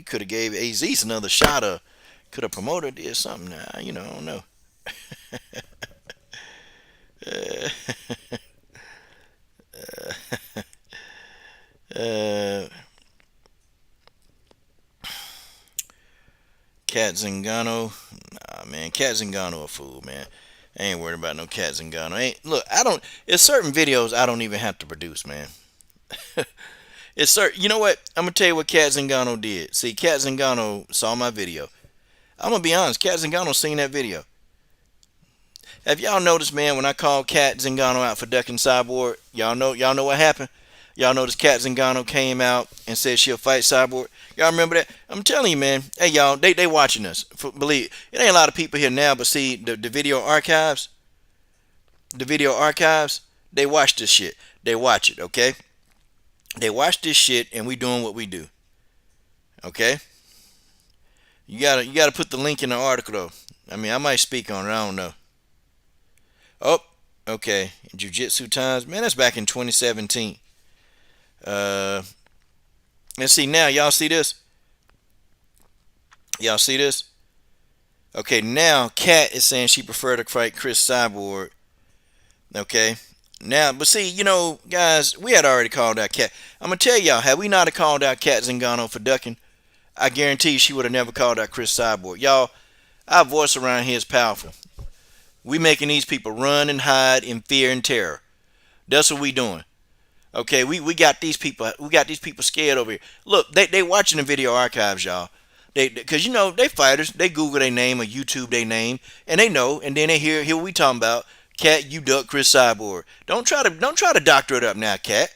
could have gave Aziz another shot, or could have promoted it or something. Nah, you know, I don't know. Cat Zingano. Nah, man. Cat Zingano a fool, man. I ain't worried about no Cat Zingano. Look, there's certain videos I don't even have to produce, man. You know what? I'm going to tell you what Cat Zingano did. See, Cat Zingano saw my video. I'm going to be honest. Cat Zingano seen that video. Have y'all noticed, man, when I called Cat Zingano out for ducking Cyborg, y'all know what happened? Y'all notice Cat Zingano came out and said she'll fight Cyborg. Y'all remember that? I'm telling you, man. Hey, y'all, they watching us. Believe it ain't a lot of people here now, but see the video archives, they watch this shit. They watch it, okay? They watch this shit, and we doing what we do, okay? You gotta put the link in the article though. I mean, I might speak on it. I don't know. Oh, okay. Jiu-Jitsu times, man. That's back in 2017. Uh, let's see now. Y'all see this? Y'all see this? Okay, now Kat is saying she preferred to fight Chris Cyborg. Okay. Now, but see, guys, we had already called out Kat. I'm gonna tell y'all, had we not have called out Kat Zingano for ducking, I guarantee you she would have never called out Chris Cyborg. Y'all, our voice around here is powerful. We making these people run and hide in fear and terror. That's what we doing. Okay, we got these people scared over here. Look, they watching the video archives, y'all. Because they fighters. They Google their name or YouTube their name, and they know. And then they hear what we talking about. Cat, you duck Chris Cyborg. Don't try to doctor it up now, Cat.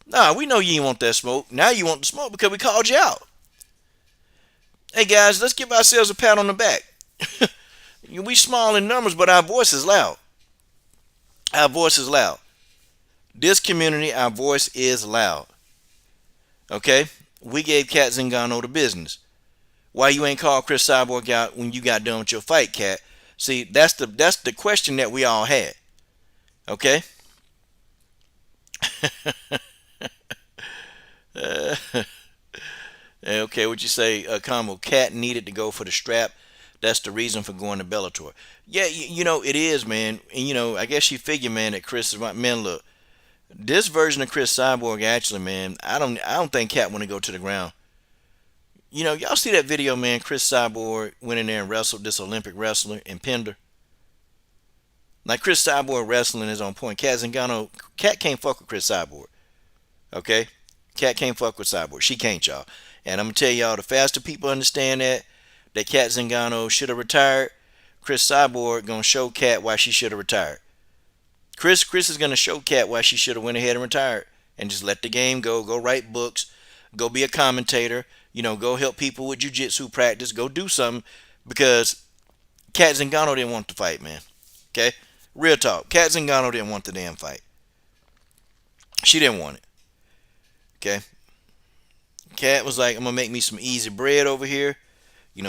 Nah, we know you ain't want that smoke. Now you want the smoke because we called you out. Hey guys, let's give ourselves a pat on the back. We small in numbers, but our voice is loud. Our voice is loud. This community, our voice is loud. Okay? We gave Cat Zingano the business. Why you ain't called Chris Cyborg out when you got done with your fight, Cat? See, that's the question that we all had. Okay? Okay, what you say, Combo? Cat needed to go for the strap. That's the reason for going to Bellator. Yeah, it is, man. And I guess you figure, man, that Chris is right. Man, look, this version of Chris Cyborg, actually, man, I don't think Cat want to go to the ground. Y'all see that video, man? Chris Cyborg went in there and wrestled this Olympic wrestler and pinned her. Like, Chris Cyborg wrestling is on point. Cat Zingano, Cat can't fuck with Chris Cyborg. Okay? Cat can't fuck with Cyborg. She can't, y'all. And I'm going to tell y'all, the faster people understand that Cat Zingano should have retired, Chris Cyborg going to show Cat why she should have retired. Chris is going to show Cat why she should have went ahead and retired and just let the game go write books, go be a commentator, go help people with jiu-jitsu practice, go do something, because Cat Zingano didn't want the fight, man. Okay? Real talk. Cat Zingano didn't want the damn fight. She didn't want it. Okay? Cat was like, I'm going to make me some easy bread over here.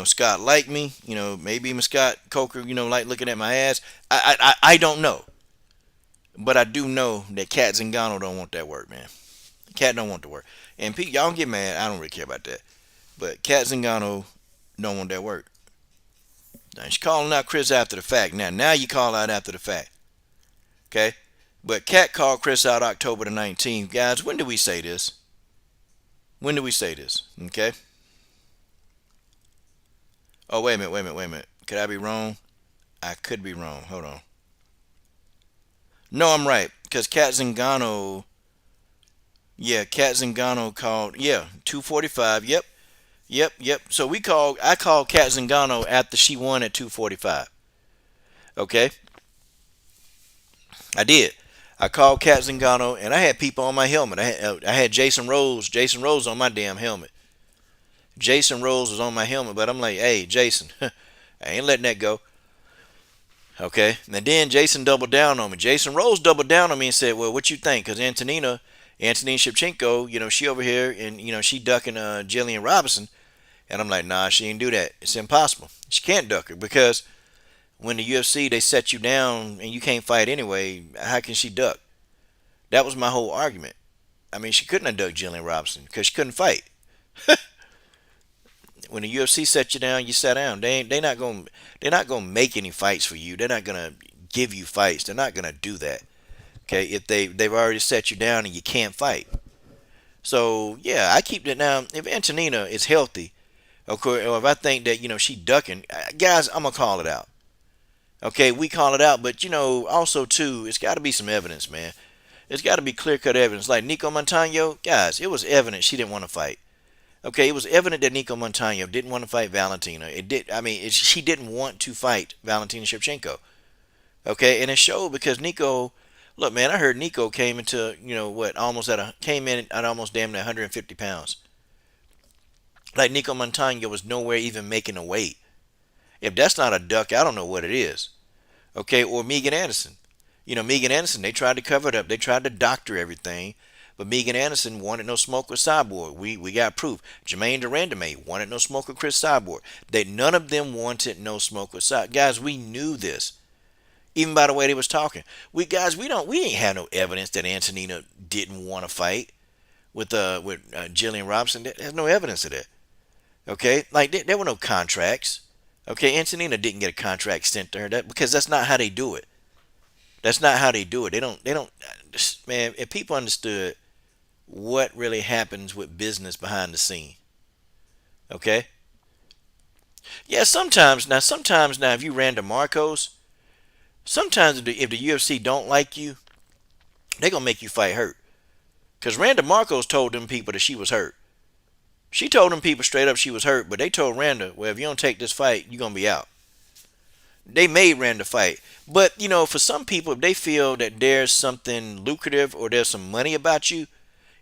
Scott liked me. Maybe even Scott Coker, like looking at my ass. I don't know. But I do know that Cat Zingano don't want that work, man. Cat don't want the work. And y'all don't get mad. I don't really care about that. But Cat Zingano don't want that work. Now, she's calling out Chris after the fact. Now you call out after the fact. Okay? But Cat called Chris out October the 19th. Guys, when did we say this? When did we say this? Okay? Oh, wait a minute. Could I be wrong? I could be wrong. Hold on. No, I'm right. Because Cat Zingano... Yeah, Cat Zingano called... Yeah, 245. Yep. So I called Cat Zingano after she won at 245. Okay? I did. I called Cat Zingano, and I had people on my helmet. I had Jason Rose on my damn helmet. Jason Rose was on my helmet, but I'm like, hey, Jason, I ain't letting that go. Okay? And then Jason doubled down on me. Jason Rose doubled down on me and said, well, what you think? Because Antonina Shevchenko, she over here, and, she ducking Jillian Robinson. And I'm like, nah, she ain't do that. It's impossible. She can't duck her because when the UFC, they set you down and you can't fight anyway, how can she duck? That was my whole argument. I mean, she couldn't have ducked Jillian Robinson because she couldn't fight. When the UFC set you down, you sat down. They're not gonna make any fights for you. They're not gonna give you fights. They're not gonna do that. Okay, if they've already set you down and you can't fight. So yeah, I keep it now. If Antonina is healthy, of course, or if I think that she ducking, guys, I'm gonna call it out. Okay, we call it out, but also too, it's got to be some evidence, man. It's got to be clear-cut evidence. Like Nico Montano, guys, it was evident she didn't want to fight. Okay, it was evident that Nico Montano didn't want to fight Valentina. She didn't want to fight Valentina Shevchenko. Okay, and it showed because Nico, look, man, I heard Nico came into, what, came in at almost damn near 150 pounds. Like Nico Montano was nowhere even making a weight. If that's not a duck, I don't know what it is. Okay, or Megan Anderson. Megan Anderson, they tried to cover it up. They tried to doctor everything. But Megan Anderson wanted no smoke with Cyborg. We got proof. Jermaine Durandame wanted no smoke with Chris Cyborg. None of them wanted no smoke with Cyborg. Guys, we knew this. Even by the way they was talking. We ain't have no evidence that Antonina didn't want to fight with Jillian Robinson. There's no evidence of that. Okay? Like there were no contracts. Okay, Antonina didn't get a contract sent to her because that's not how they do it. That's not how they do it. They don't man, if people understood what really happens with business behind the scene. Okay? Yeah, sometimes now if you ran to Marcos, sometimes if the UFC don't like you, they gonna make you fight hurt. Cause Randa Marcos told them people that she was hurt. She told them people straight up she was hurt, but they told Randa, well, if you don't take this fight, you're gonna be out. They made Randa fight. But, for some people, if they feel that there's something lucrative or there's some money about you,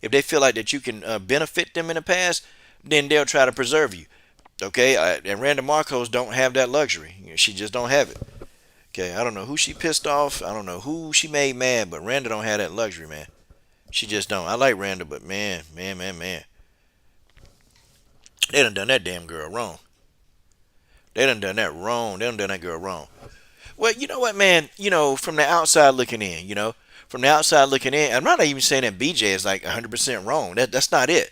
if they feel like that you can benefit them in the past, then they'll try to preserve you. Okay? And Randa Marcos don't have that luxury. She just don't have it. Okay? I don't know who she pissed off. I don't know who she made mad, but Randa don't have that luxury, man. She just don't. I like Randa, but man. They done that damn girl wrong. They done that wrong. They done that girl wrong. Well, you know what, man? From the outside looking in, from the outside looking in, I'm not even saying that BJ is like 100% wrong. That's not it.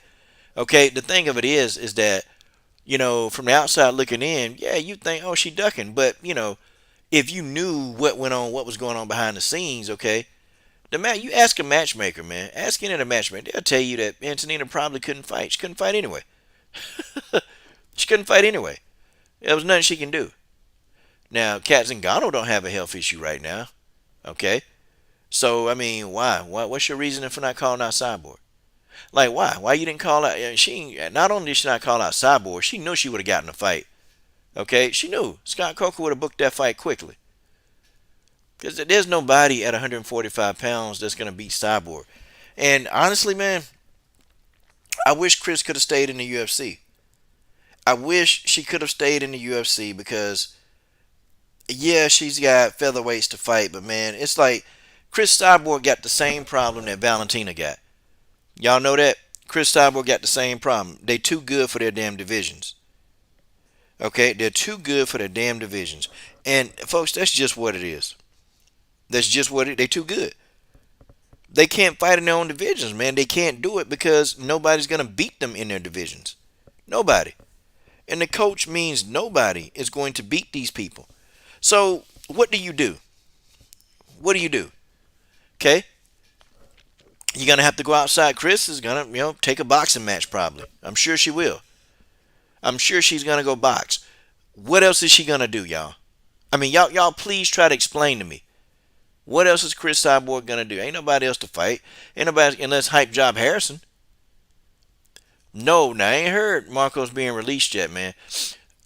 Okay, the thing of it is that, from the outside looking in, yeah, you think, oh, she ducking. But, if you knew what went on, what was going on behind the scenes, okay, you ask a matchmaker, man. Ask any of the matchmaker. They'll tell you that Antonina probably couldn't fight. She couldn't fight anyway. She couldn't fight anyway. There was nothing she can do. Now, Kat Zingano don't have a health issue right now. Okay? So, I mean, why? What's your reasoning for not calling out Cyborg? Like, why? Why you didn't call out? Not only did she not call out Cyborg, she knew she would have gotten a fight. Okay? She knew. Scott Coker would have booked that fight quickly. Because there's nobody at 145 pounds that's going to beat Cyborg. And honestly, man, I wish Chris could have stayed in the UFC. I wish she could have stayed in the UFC because, yeah, she's got featherweights to fight, but man, it's like Chris Cyborg got the same problem that Valentina got. Y'all know that? Chris Cyborg got the same problem. They too good for their damn divisions. Okay? They're too good for their damn divisions. And folks, that's just what it is. That's just what they're too good. They can't fight in their own divisions, man. They can't do it because nobody's going to beat them in their divisions. Nobody. And the coach means nobody is going to beat these people. So, what do you do? What do you do? Okay? You're going to have to go outside. Chris is going to, take a boxing match probably. I'm sure she will. I'm sure she's going to go box. What else is she going to do, y'all? I mean, y'all please try to explain to me. What else is Chris Cyborg going to do? Ain't nobody else to fight. Ain't nobody, unless Hype Job Harrison. No, now I ain't heard Marcos being released yet, man.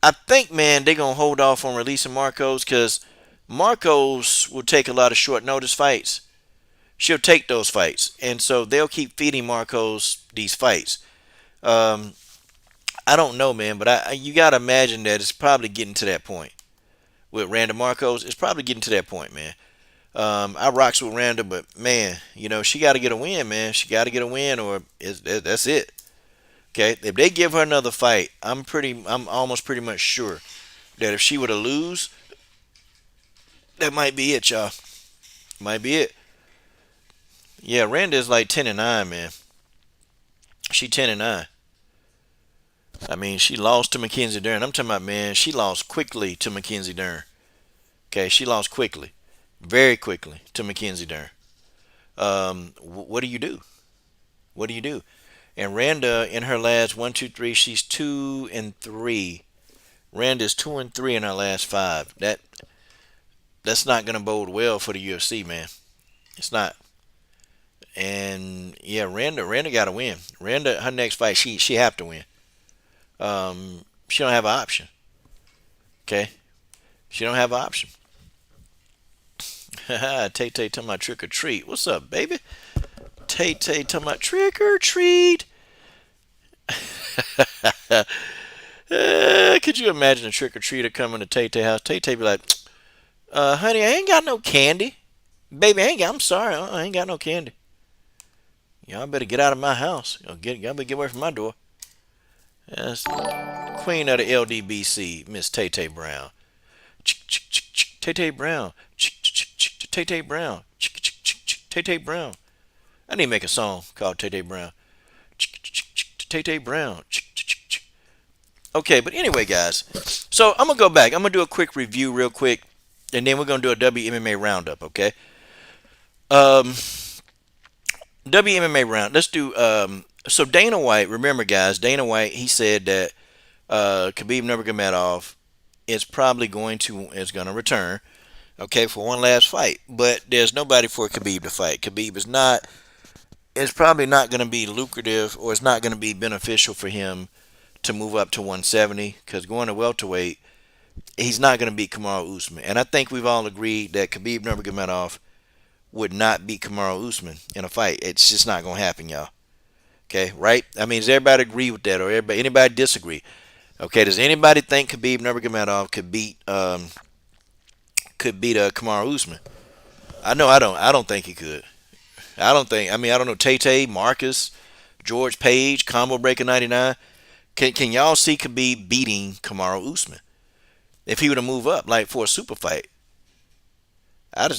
I think, man, they're going to hold off on releasing Marcos because Marcos will take a lot of short notice fights. She'll take those fights. And so they'll keep feeding Marcos these fights. I don't know, man, but you got to imagine that it's probably getting to that point. With Randa Marcos, it's probably getting to that point, man. I rocks with Randa, but, man, she got to get a win, man. She got to get a win or that's it. Okay, if they give her another fight, I'm almost pretty much sure that if she were to lose, that might be it, y'all. Might be it. Yeah, Randa is like 10-9, man. She 10-9. I mean, she lost to Mackenzie Dern. I'm talking about, man, she lost quickly to Mackenzie Dern. Okay, she lost quickly, very quickly to Mackenzie Dern. What do you do? What do you do? And Randa, in her last 1, 2, 3, she's 2-3. Randa's 2-3 in her last 5. That's not gonna bode well for the UFC, man. It's not. And yeah, Randa got to win. Randa, her next fight, she have to win. She don't have an option. Okay, she don't have an option. Tay Tay talking about trick or treat. What's up, baby? Tay Tay talking about trick or treat. Could you imagine a trick or treater coming to Tay Tay house? Tay Tay be like, honey, I ain't got no candy. Baby, I'm sorry, I ain't got no candy. Y'all better get out of my house. Y'all better get away from my door. That's Queen of the LDBC, Miss Tay Tay Brown. Tay Tay Brown. Tay Tay Brown. Tay Tay Brown. I need to make a song called Tay Tay Brown. Tay Tay Brown. Okay, but anyway, guys. So I'm gonna go back. I'm gonna do a quick review, real quick, and then we're gonna do a WMMA roundup. Okay. Um, WMMA round. Let's do. So Dana White. Remember, guys. Dana White. He said that Khabib Nurmagomedov is gonna return. Okay, for one last fight, but there's nobody for Khabib to fight. Khabib is not. It's probably not going to be lucrative, or it's not going to be beneficial for him to move up to 170, because going to welterweight, he's not going to beat Kamaru Usman. And I think we've all agreed that Khabib Nurmagomedov would not beat Kamaru Usman in a fight. It's just not going to happen, y'all. Okay, right? I mean, does everybody agree with that, or anybody disagree? Okay, does anybody think Khabib Nurmagomedov could beat Kamaru Usman? I know I don't. I don't think he could. I don't think. I mean, I don't know. Tay Tay, Marcus, George Page, Combo Breaker 99. Can y'all see Khabib beating Kamaru Usman if he were to move up, like for a super fight? Hell,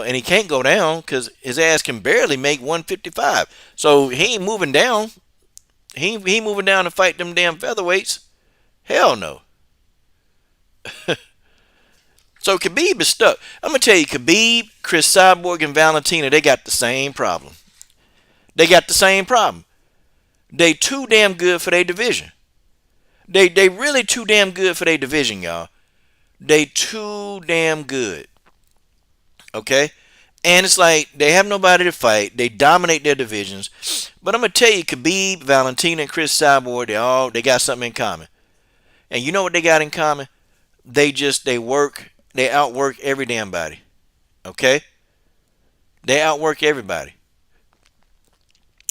and he can't go down because his ass can barely make 155. So he ain't moving down. He ain't moving down to fight them damn featherweights. Hell no. So Khabib is stuck. I'm gonna tell you, Khabib, Chris Cyborg, and Valentina, they got the same problem. They got the same problem. They too damn good for their division. They really too damn good for their division, y'all. They too damn good. Okay? And it's like they have nobody to fight. They dominate their divisions. But I'm gonna tell you, Khabib, Valentina, and Chris Cyborg, they got something in common. And you know what they got in common? They outwork every damn body. Okay? They outwork everybody.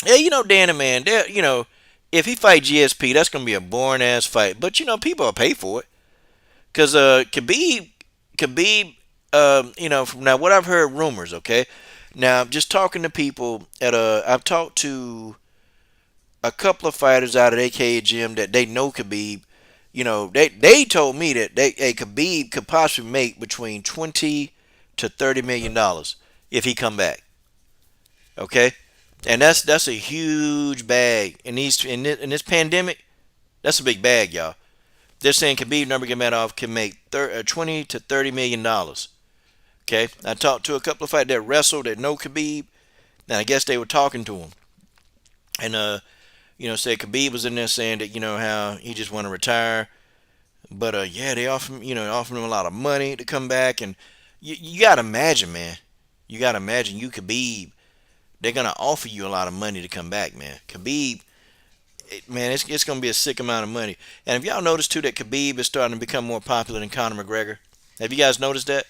Yeah, Danny, man, if he fight GSP, that's gonna be a boring ass fight. But people will pay for it. Cause Khabib, from now what I've heard rumors, okay? Now just talking to people I've talked to a couple of fighters out of AKA gym that they know Khabib. They told me that Khabib could possibly make between $20 to $30 million if he come back. Okay, and that's a huge bag in this pandemic. That's a big bag, y'all. They're saying Khabib Nurmagomedov can make $20 to $30 million. Okay, I talked to a couple of fighters that wrestled that know Khabib, and I guess they were talking to him, and said Khabib was in there saying that how he just want to retire, but yeah, they offered him a lot of money to come back, and you gotta imagine, man, you Khabib, they're gonna offer you a lot of money to come back, man. Khabib, man, it's gonna be a sick amount of money. And have y'all noticed too that Khabib is starting to become more popular than Conor McGregor? Have you guys noticed that?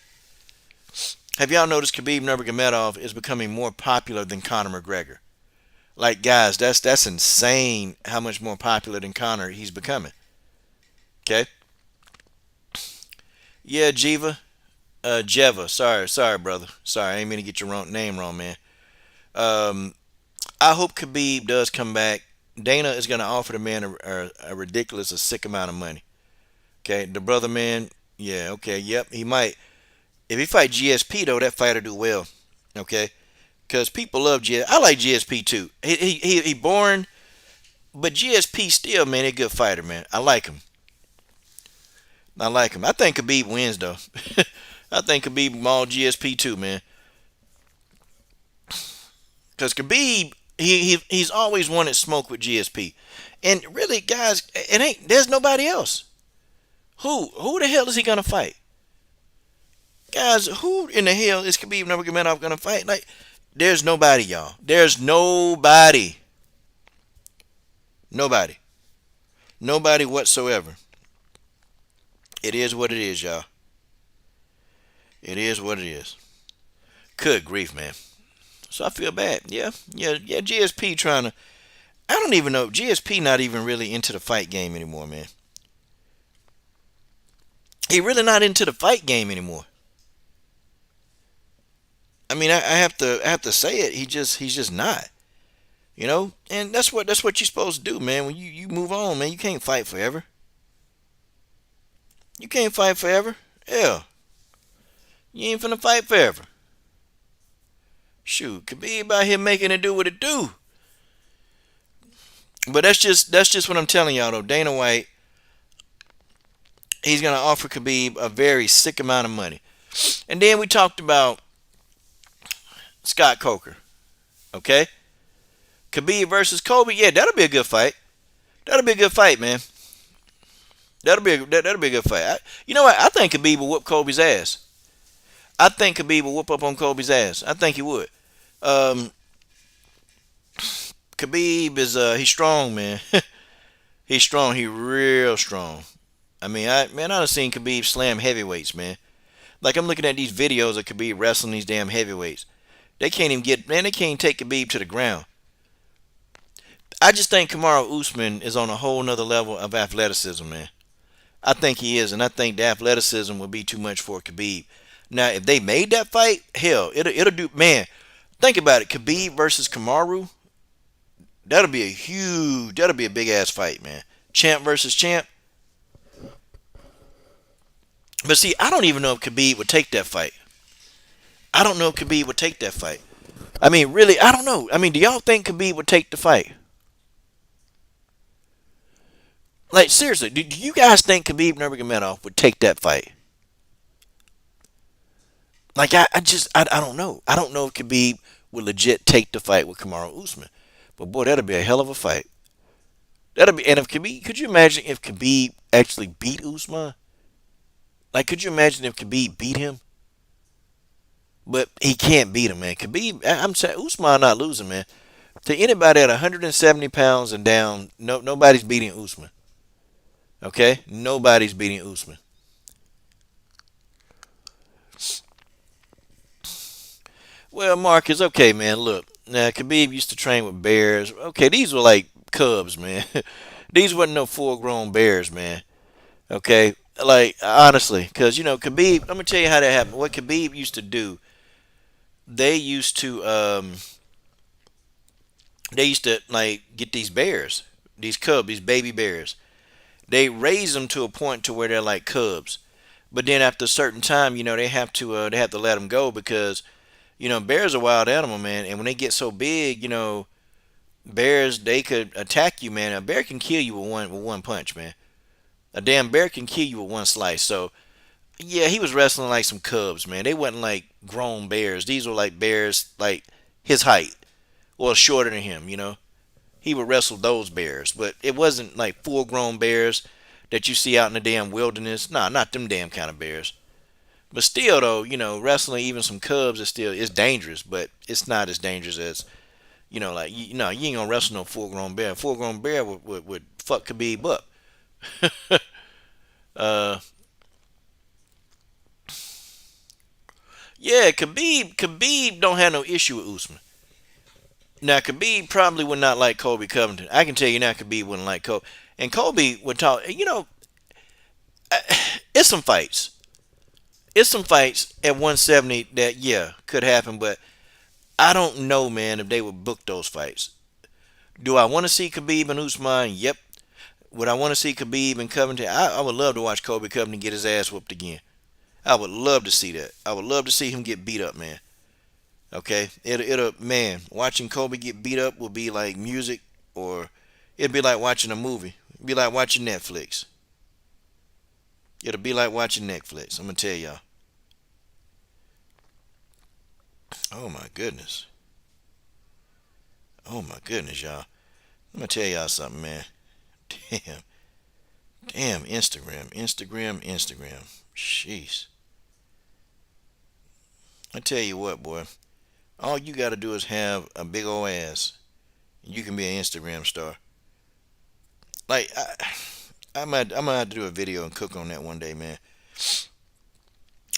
Have y'all noticed Khabib Nurmagomedov is becoming more popular than Conor McGregor? Like, guys, that's insane how much more popular than Conor he's becoming. Okay? Yeah, Jeva. Sorry, brother. Sorry, I ain't mean to get your name wrong, man. I hope Khabib does come back. Dana is going to offer the man a ridiculous, a sick amount of money. Okay, the brother man, yeah, okay, yep, he might. If he fight GSP though, that fighter do well. Okay, because people love GSP. I like GSP too. He boring, but GSP still, man, a good fighter, man. I like him. I think Khabib wins though. I think Khabib mauled GSP too, man. Because Khabib, he's always wanted smoke with GSP, and really, guys, there's nobody else. Who the hell is he gonna fight? Guys, who in the hell is Khabib Nurmagomedov gonna fight? Like, there's nobody, y'all. There's nobody. Nobody. Nobody whatsoever. It is what it is, y'all. It is what it is. Good grief, man. So I feel bad. Yeah, yeah, yeah. GSP trying to. I don't even know. GSP not even really into the fight game anymore, man. He really not into the fight game anymore. I mean, I have to say it. He's just not. You know, and that's what you're supposed to do, man. When you move on, man, you can't fight forever. You can't fight forever. Hell, you ain't finna fight forever. Shoot, Khabib out here making it do what it do. But that's just what I'm telling y'all though. Dana White, he's gonna offer Khabib a very sick amount of money. And then we talked about Scott Coker. Okay, Khabib versus Kobe. Yeah, that'll be a good fight. That'll be a good fight, man. That'll be a good fight. You know what? I think Khabib will whoop Kobe's ass. I think Khabib will whoop up on Kobe's ass. I think he would. Um, Khabib is he's strong, man. He's strong. He real strong. I mean, I done seen Khabib slam heavyweights, man. Like I'm looking at these videos of Khabib wrestling these damn heavyweights. They can't even get, man. They can't even take Khabib to the ground. I just think Kamaru Usman is on a whole nother level of athleticism, man. I think he is, and I think the athleticism would be too much for Khabib. Now, if they made that fight, hell, it'll do. Man, think about it. Khabib versus Kamaru. That'll be a big ass fight, man. Champ versus champ. But see, I don't even know if Khabib would take that fight. I don't know if Khabib would take that fight. I mean, really, I don't know. I mean, do y'all think Khabib would take the fight? Like, seriously, do you guys think Khabib Nurmagomedov would take that fight? Like, I don't know. I don't know if Khabib would legit take the fight with Kamaru Usman. But boy, that'll be a hell of a fight. That'll be, and if Khabib, could you imagine if Khabib actually beat Usman? Like, could you imagine if Khabib beat him? But he can't beat him, man. Khabib, I'm saying Usman not losing, man. To anybody at 170 pounds and down, nobody's beating Usman. Okay, nobody's beating Usman. Well, Marcus, okay, man. Look, now Khabib used to train with bears. Okay, these were like cubs, man. These wasn't no full-grown bears, man. Okay, like honestly, because you know Khabib. Let me tell you how that happened. What Khabib used to do, they used to like get these bears, these cubs, these baby bears. They raise them to a point to where they're like cubs. But then after a certain time, you know, they have to let them go because you know bears are wild animal, man. And when they get so big, you know, bears they could attack you, man. A bear can kill you with one punch, man. A damn bear can kill you with one slice. So yeah, he was wrestling like some cubs, man. They wasn't like grown bears. These were like bears like his height or shorter than him, you know. He would wrestle those bears, but it wasn't like full grown bears that you see out in the damn wilderness. Nah, not them damn kind of bears. But still though, you know, wrestling even some cubs is still it's dangerous, but it's not as dangerous as you know, like you know, you ain't gonna wrestle no full grown bear. A full grown bear would fuck Khabib up. uh yeah, Khabib don't have no issue with Usman. Now Khabib probably would not like Colby Covington. I can tell you now Khabib wouldn't like Colby. And Colby would talk. You know, it's some fights. It's some fights at 170 that yeah could happen, but I don't know, man, if they would book those fights. Do I want to see Khabib and Usman? Yep. Would I want to see Khabib and Covington? I would love to watch Colby Covington get his ass whooped again. I would love to see that. I would love to see him get beat up, man. Okay, it'll man, watching Kobe get beat up will be like music, or it'd be like watching a movie. It'd be like watching Netflix. It'll be like watching Netflix. I'm gonna tell y'all. Oh my goodness. Oh my goodness, y'all. I'm gonna tell y'all something, man. Damn, damn. Instagram. Jeez. I tell you what, boy. All you gotta do is have a big old ass, and you can be an Instagram star. Like I'm gonna have to do a video and cook on that one day, man.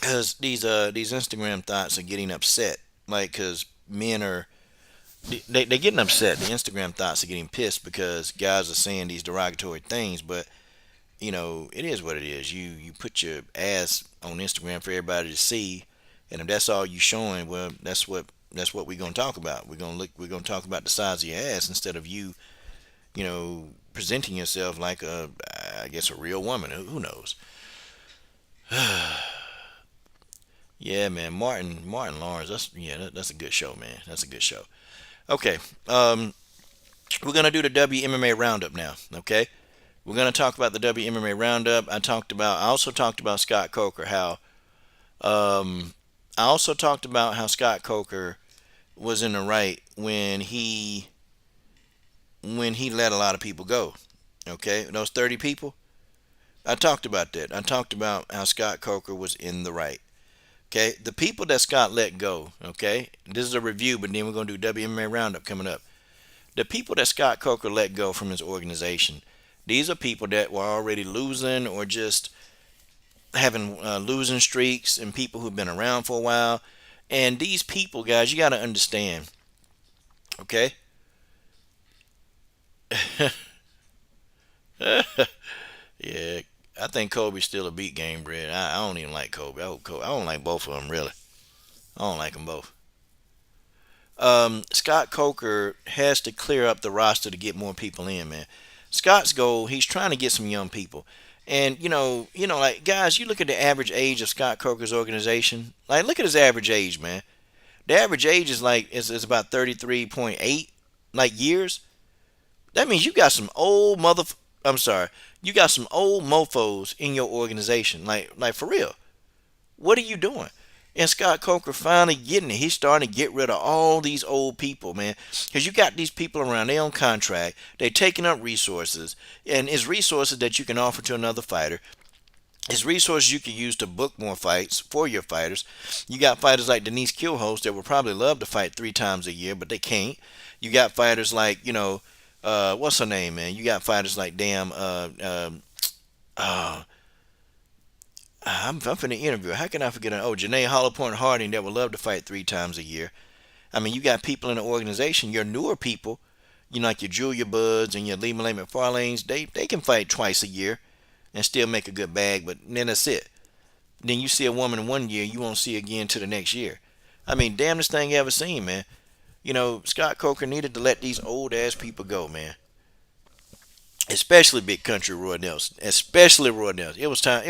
because these Instagram thoughts are getting upset, like because men are they're getting upset. The Instagram thoughts are getting pissed because guys are saying these derogatory things, but it is what it is. You put your ass on Instagram for everybody to see, and if that's all you showing, well, that's what we're gonna talk about. We're gonna talk about the size of your ass instead of presenting yourself like I guess a real woman. Who knows? Yeah, man, Martin Lawrence. That's a good show, man. That's a good show. Okay, we're gonna do the WMMA roundup now. Okay, we're gonna talk about the WMMA roundup. I also talked about Scott Coker. Um, I also talked about how Scott Coker was in the right when he let a lot of people go. Okay, those 30 people. I talked about that. I talked about how Scott Coker was in the right. Okay, the people that Scott let go. Okay, this is a review, but then we're gonna do WMMA roundup coming up. The people that Scott Coker let go from his organization. These are people that were already losing or just having losing streaks, and people who've been around for a while. And these people, guys, you got to understand. Okay. Yeah, I think Kobe's still a beat game, Brad. I don't even like Kobe. I don't like both of them really. I don't like them both. Scott Coker has to clear up the roster to get more people in, man. Scott's goal, he's trying to get some young people. And like guys, you look at the average age of Scott Coker's organization. Like, look at his average age, man. The average age is about 33.8 like years. That means you got some old mother. I'm sorry, you got some old mofo's in your organization. Like for real. What are you doing? And Scott Coker finally getting it. He's starting to get rid of all these old people, man. Because you got these people around, they on contract, they taking up resources, and it's resources that you can offer to another fighter. It's resources you can use to book more fights for your fighters. You got fighters like Denise Killhost that would probably love to fight 3 times a year, but they can't. You got fighters like, what's her name, man? You got fighters like uh, I'm finna interview her. How can I forget her? Oh, Janae Hollowpoint Harding that would love to fight 3 times a year. I mean, you got people in the organization, your newer people, like your Julia Buds and your Lee Malay McFarlanes, they can fight twice a year and still make a good bag, but then that's it. Then you see a woman 1 year, you won't see again to the next year. I mean, damnest thing you ever seen, man. Scott Coker needed to let these old ass people go, man. Especially Big Country Roy Nelson. Especially Roy Nelson. It was time.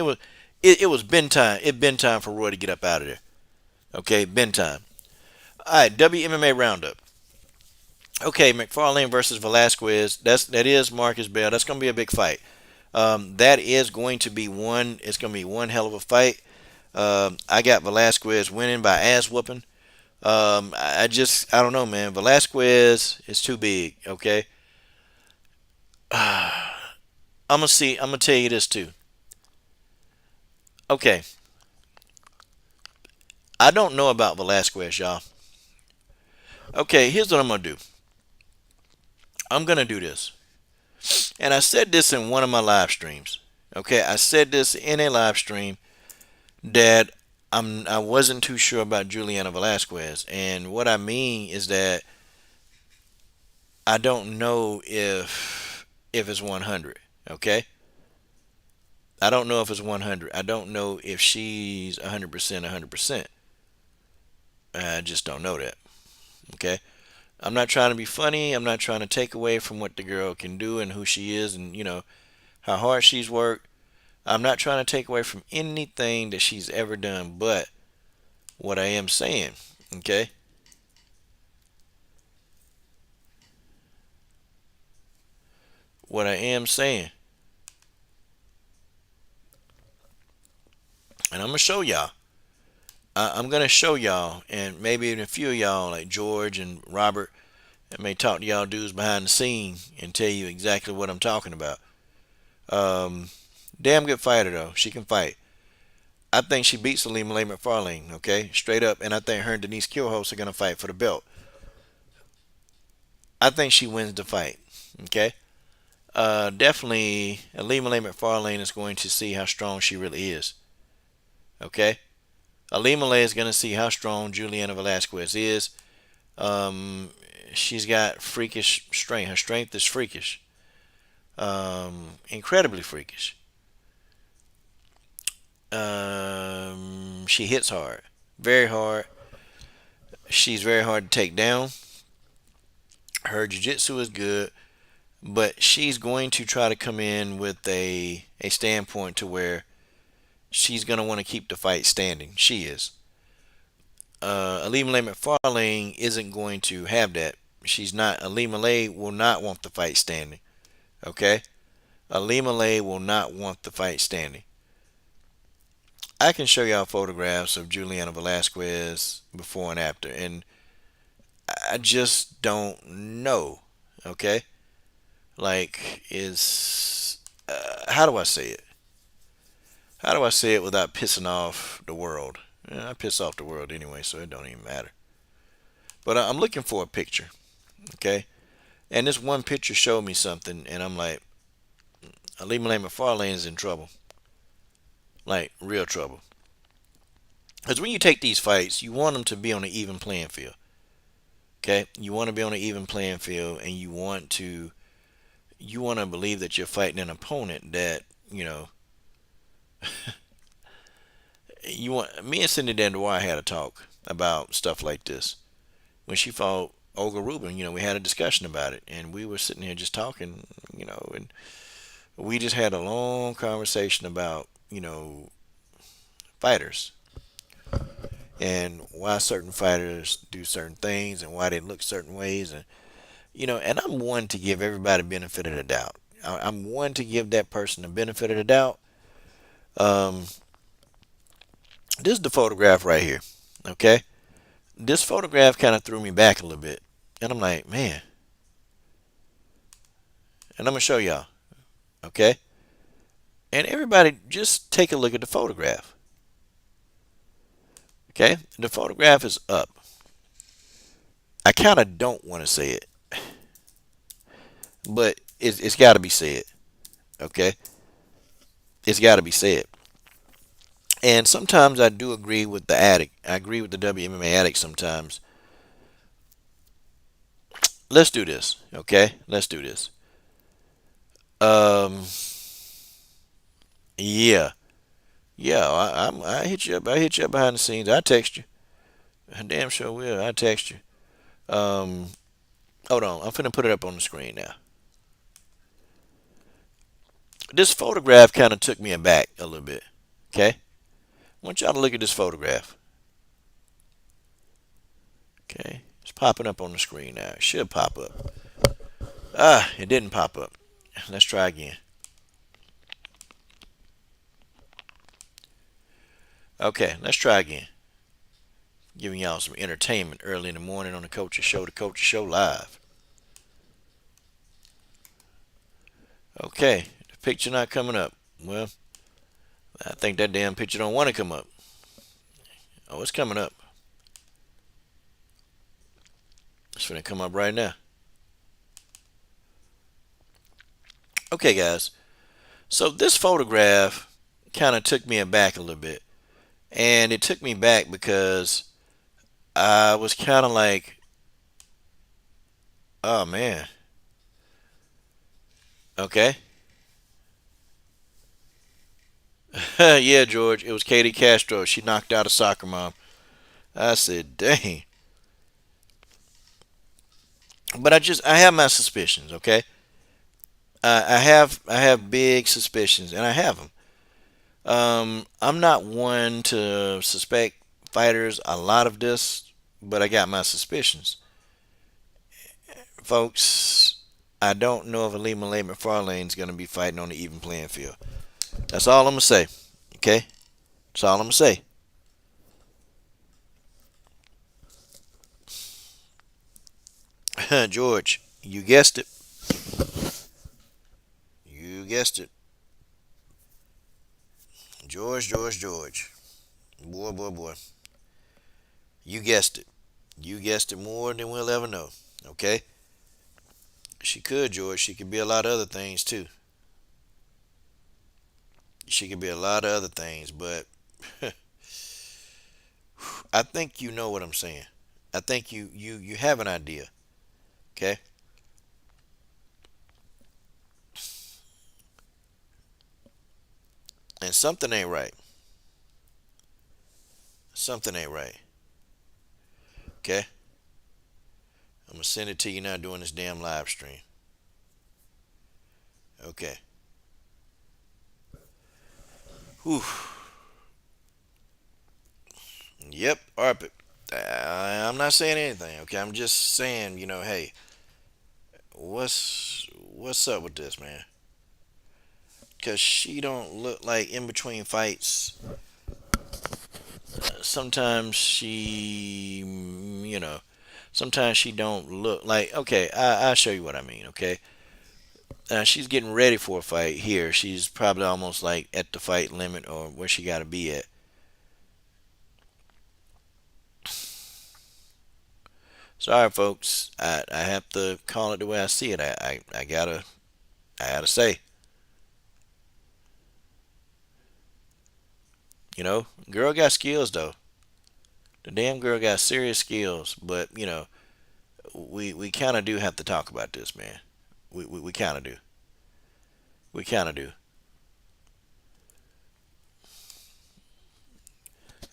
It was been time. It been time for Roy to get up out of there. Okay, been time. All right, WMMA roundup. Okay, McFarlane versus Velasquez. That is Marcus Bell. That's gonna be a big fight. That is going to be one. It's gonna be one hell of a fight. I got Velasquez winning by ass whooping. I don't know, man. Velasquez is too big. Okay. I'm gonna see. I'm gonna tell you this too. Okay, I don't know about Velasquez, y'all. Okay, here's what I'm gonna do. I'm gonna do this, and I said this in one of my live streams. Okay, I said this in a live stream that I wasn't too sure about Juliana Velasquez, and what I mean is that I don't know if it's 100. Okay, I don't know if it's 100. I don't know if she's 100%, 100%. I just don't know that. Okay. I'm not trying to be funny. I'm not trying to take away from what the girl can do and who she is and, how hard she's worked. I'm not trying to take away from anything that she's ever done. But what I am saying, okay, what I am saying, and I'm going to show y'all. I'm going to show y'all, and maybe even a few of y'all, like George and Robert, I may talk to y'all dudes behind the scene and tell you exactly what I'm talking about. Um, Damn good fighter, though. She can fight. I think she beats Salim Malay McFarlane, okay? Straight up. And I think her and Denise Killhouse are going to fight for the belt. I think she wins the fight, okay? Definitely, Lee Malay McFarlane is going to see how strong she really is, okay? Ali Malay is going to see how strong Juliana Velasquez is. Um, she's got freakish strength. Her strength is freakish, incredibly freakish. She hits hard, very hard. She's very hard to take down. Her jiu-jitsu is good, but she's going to try to come in with a standpoint to where she's going to want to keep the fight standing. She is. Ali Malay McFarlane isn't going to have that. She's not. Ali Malay will not want the fight standing. Okay? Ali Malay will not want the fight standing. I can show y'all photographs of Juliana Velasquez before and after, and I just don't know. Okay? Like, how do I say it? How do I say it without pissing off the world? I piss off the world anyway, so it don't even matter. But I'm looking for a picture, okay? And this one picture showed me something, and I'm like, Ali Malay McFarlane is in trouble, like real trouble. Because when you take these fights, you want them to be on an even playing field, okay? You want to be on an even playing field, and you want to believe that you're fighting an opponent that you want. Me and Cindy Dandewire had a talk about stuff like this when she fought Olga Rubin. We had a discussion about it, and we were sitting here just talking, and we just had a long conversation about fighters and why certain fighters do certain things and why they look certain ways, and I'm one to give everybody benefit of the doubt. I'm one to give that person the benefit of the doubt. Um, this is the photograph right here. Okay, this photograph kind of threw me back a little bit, and I'm like, man. And I'm gonna show y'all. Okay, and everybody just take a look at the photograph. Okay, the photograph is up. I kind of don't want to say it, but it's got to be said. Okay, it's got to be said. And sometimes I do agree with the addict. I agree with the WMMA addict sometimes. Let's do this. Okay, let's do this. Um, yeah, yeah. I hit you up. I hit you up behind the scenes. I text you. I damn sure will. I text you. Um, hold on. I'm finna put it up on the screen now. This photograph kind of took me aback a little bit. Okay, I want y'all to look at this photograph. Okay, it's popping up on the screen now. It should pop up. Ah, it didn't pop up. Let's try again. Okay, let's try again. Giving y'all some entertainment early in the morning on the Coach's Show live. Okay, the picture not coming up. Well, I think that damn picture don't want to come up. Oh, it's coming up. It's gonna come up right now. Okay, guys. So this photograph kind of took me aback a little bit, and it took me back because I was kind of like, oh man. Okay. Yeah, George. It was Katie Castro. She knocked out a soccer mom. I said, dang. But I have my suspicions. Okay. I have big suspicions, and I have them. I'm not one to suspect fighters a lot of this, but I got my suspicions, folks. I don't know if Ali Malay McFarlane's going to be fighting on the even playing field. That's all I'm gonna say. Okay, that's all I'm gonna say. George, you guessed it. You guessed it. George, George, George. Boy, boy, boy. You guessed it. You guessed it more than we'll ever know. Okay? She could, George. She could be a lot of other things too. She could be a lot of other things, but I think you know what I'm saying. I think you have an idea. Okay, and something ain't right. Something ain't right. Okay, I'm gonna send it to you now during this damn live stream. Okay. Whew. Yep. Arpit. I'm not saying anything. Okay, I'm just saying, hey, what's up with this, man? Cause she don't look like in between fights. Sometimes she, sometimes she don't look like. Okay, I'll show you what I mean. Okay, she's getting ready for a fight here. She's probably almost like at the fight limit or where she got to be at. Sorry, folks. I have to call it the way I see it. I gotta say, girl got skills though. The damn girl got serious skills, but we kind of do have to talk about this, man. We kind of do. We kind of do.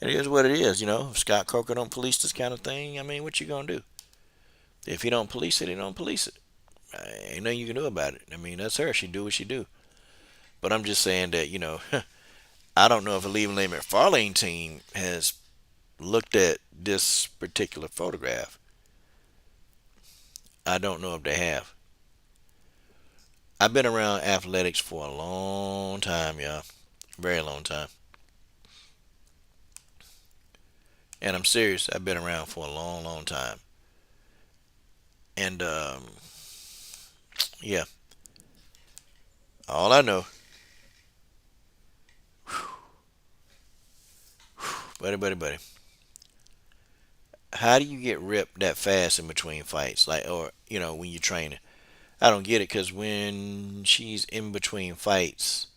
It is what it is, If Scott Coker don't police this kind of thing, I mean, what you gonna do? If he don't police it, he don't police it. Ain't nothing you can do about it. I mean, that's her. She do what she do. But I'm just saying that, I don't know if a Leland McFarlane team has looked at this particular photograph. I don't know if they have. I've been around athletics for a long time, y'all. Very long time. And I'm serious. I've been around for a long, long time. And yeah, all I know, buddy, how do you get ripped that fast in between fights? Like, or when you're training, I don't get it because when she's in between fights,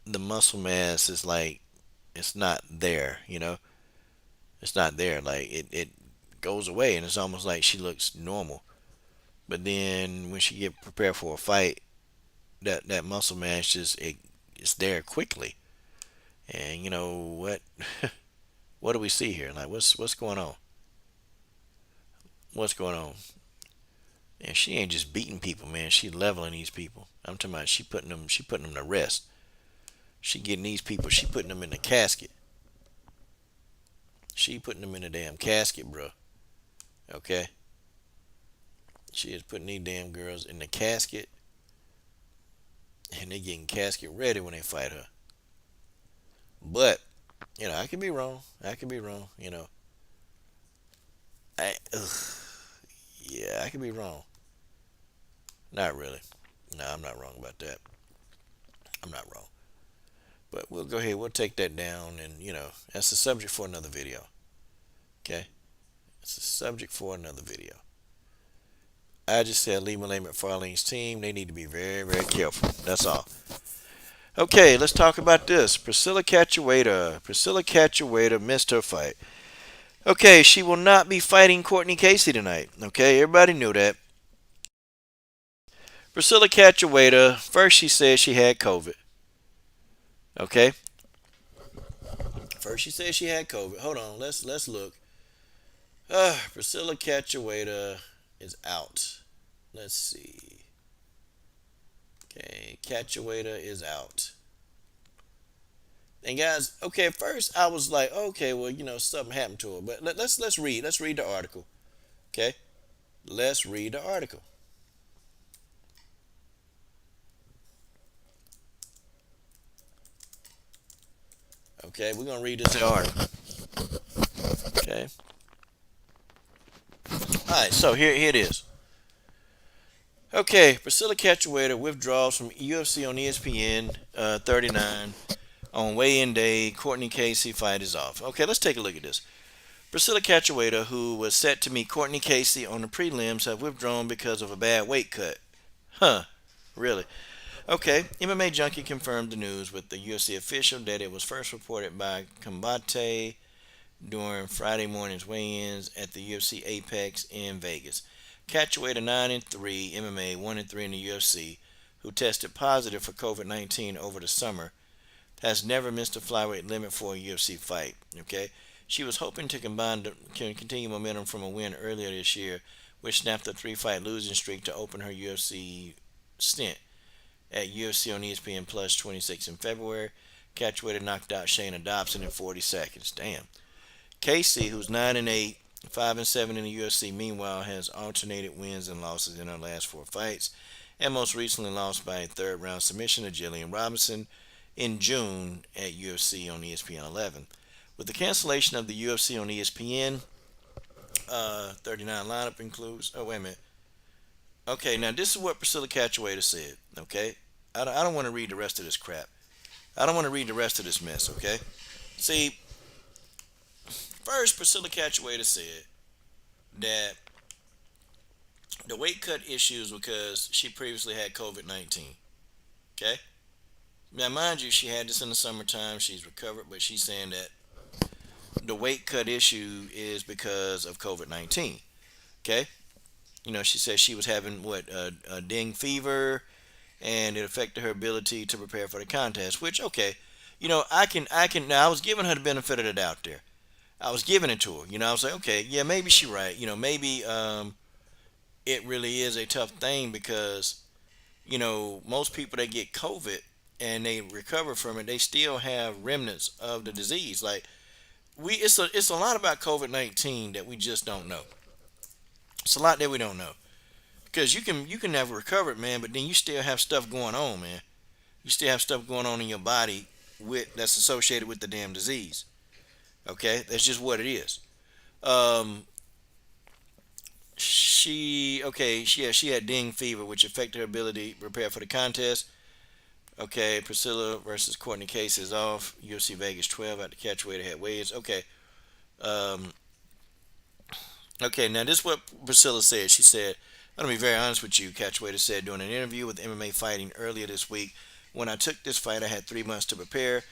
the muscle mass is like it's not there. It's not there. Like it goes away, and it's almost like she looks normal. But then when she get prepared for a fight, that muscle mass just it's there quickly. And you know what? What do we see here? Like what's going on? What's going on? And she ain't just beating people, man. She leveling these people. I'm talking about she putting them to rest. She getting these people. She putting them in the casket. She putting them in a damn casket, bro. Okay. She is putting these damn girls in the casket, and they getting casket ready when they fight her. But I could be wrong. I could be wrong. Ugh, yeah, I could be wrong. Not really. No, I'm not wrong about that. I'm not wrong. But we'll go ahead. We'll take that down, and that's the subject for another video. Okay, it's a subject for another video. I just said Lee Malay McFarlane's team. They need to be very, very careful. That's all. Okay, let's talk about this. Priscilla Cachoeira. Priscilla Cachoeira missed her fight. Okay, she will not be fighting Courtney Casey tonight. Okay, everybody knew that. Priscilla Cachoeira, first she said she had COVID. Okay, first she said she had COVID. Hold on, let's look. Priscilla Cachoeira is out. Let's see. Okay, Cachoeira is out. And guys, okay, at first I was like, okay, well, something happened to her. But let's read. Let's read the article. Okay, let's read the article. Okay, we're gonna read this article. Okay. All right, so here it is. Okay, Priscilla Cachoeira withdraws from UFC on ESPN 39 on weigh-in day. Courtney Casey fight is off. Okay, let's take a look at this. Priscilla Cachoeira, who was set to meet Courtney Casey on the prelims, have withdrawn because of a bad weight cut. Huh? Really? Okay, MMA Junkie confirmed the news with the UFC official that it was first reported by Combate during Friday morning's weigh-ins at the UFC Apex in Vegas. Catchweight 9-3 MMA, 1-3 in the UFC, who tested positive for COVID-19 over the summer, has never missed a flyweight limit for a UFC fight. Okay, she was hoping to continue momentum from a win earlier this year, which snapped a three-fight losing streak to open her UFC stint at UFC on ESPN Plus 26 in February. Catchweight knocked out Shayna Dobson in 40 seconds. Damn. Casey, who's 9-8, 5-7 in the UFC, meanwhile has alternated wins and losses in her last four fights, and most recently lost by a third round submission to Jillian Robinson in June at UFC on ESPN 11. With the cancellation of the UFC on ESPN, 39 lineup includes. Oh, wait a minute. Okay, now this is what Priscilla Catchwaiter said. Okay, I don't want to read the rest of this crap. I don't want to read the rest of this mess. Okay, see, first Priscilla Catchwaiter said that the weight cut issues because she previously had COVID-19. Okay, now mind you, she had this in the summertime. She's recovered, but she's saying that the weight cut issue is because of COVID-19. Okay, she said she was having what a dengue fever, and it affected her ability to prepare for the contest. Which, okay, I can. Now, I was giving her the benefit of the doubt there. I was giving it to her. I was like, okay, yeah, maybe she right. Maybe it really is a tough thing because most people that get COVID and they recover from it, they still have remnants of the disease. Like it's a lot about COVID-19 that we just don't know. It's a lot that we don't know because you can never recover it, man. But then you still have stuff going on, man. You still have stuff going on in your body with that's associated with the damn disease. Okay, that's just what it is. Um, she had dengue fever, which affected her ability to prepare for the contest. Okay, Priscilla versus Courtney Case is off. UFC Vegas 12 at the catchweight had Wades. Okay, um, okay. Now this is what Priscilla said. She said, "I'm gonna be very honest with you." Catchweight said during an interview with MMA Fighting earlier this week, "When I took this fight, I had 3 months to prepare,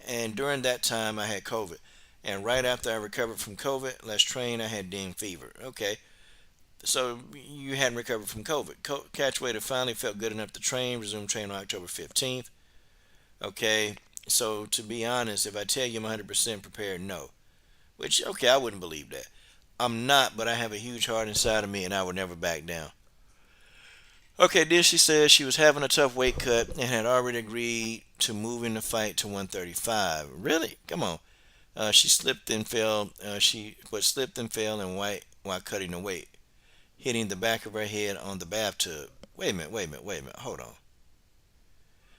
and during that time, I had COVID. And right after I recovered from COVID, let's train, I had dengue fever." Okay, so you hadn't recovered from COVID. Catchwaiter finally felt good enough to train, resumed training on October 15th. Okay, so to be honest, if I tell you I'm 100% prepared, no. Which, okay, I wouldn't believe that. I'm not, but I have a huge heart inside of me and I would never back down. Okay, then she said she was having a tough weight cut and had already agreed to moving the fight to 135. Really? Come on. She slipped and fell. Slipped and fell and while cutting the weight, hitting the back of her head on the bathtub. Wait a minute, wait a minute, wait a minute. Hold on.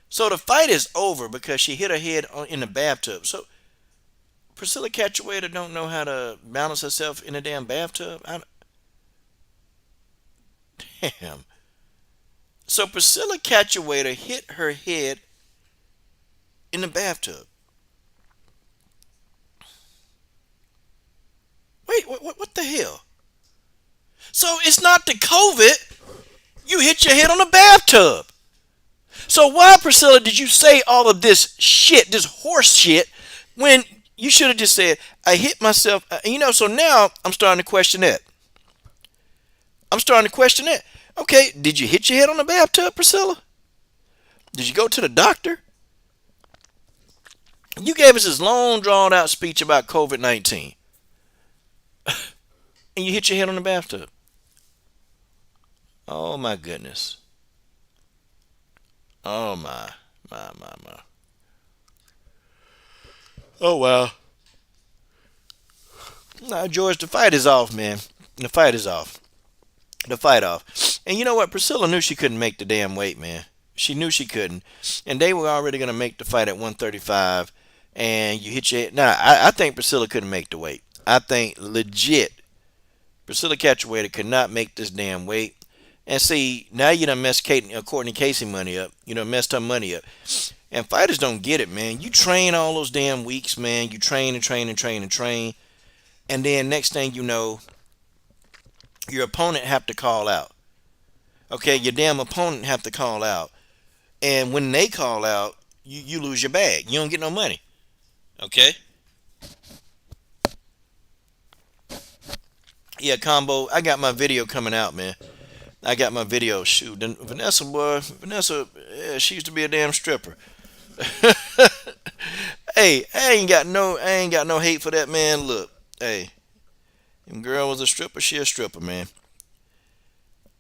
So the fight is over because she hit her head in the bathtub. So Priscilla Cachueta don't know how to balance herself in a damn bathtub. Damn. So Priscilla Cachueta hit her head in the bathtub. Wait, what the hell? So it's not the COVID. You hit your head on the bathtub. So why, Priscilla, did you say all of this shit, this horse shit, when you should have just said, I hit myself? So now I'm starting to question that. I'm starting to question that. Okay, did you hit your head on the bathtub, Priscilla? Did you go to the doctor? You gave us this long, drawn out speech about COVID-19. And you hit your head on the bathtub. Oh, my goodness. Oh, my. Oh, wow. Now, George, the fight is off, man. The fight is off. The fight off. And you know what? Priscilla knew she couldn't make the damn weight, man. She knew she couldn't. And they were already going to make the fight at 135. And you hit your head. Now, I think Priscilla couldn't make the weight. I think legit Priscilla Cachueta could not make this damn weight. And see, now you done messed Courtney Casey money up. You done messed her money up. And fighters don't get it, man. You train all those damn weeks, man. You train and train and train and train. And then next thing you know, your opponent have to call out. Okay, your damn opponent have to call out. And when they call out, you lose your bag. You don't get no money. Okay. Yeah, combo. I got my video coming out, man. I got my video. Shoot, Vanessa, boy, Vanessa, yeah, she used to be a damn stripper. Hey, I ain't got no hate for that, man. Look, hey, if girl was a stripper, she a stripper, man.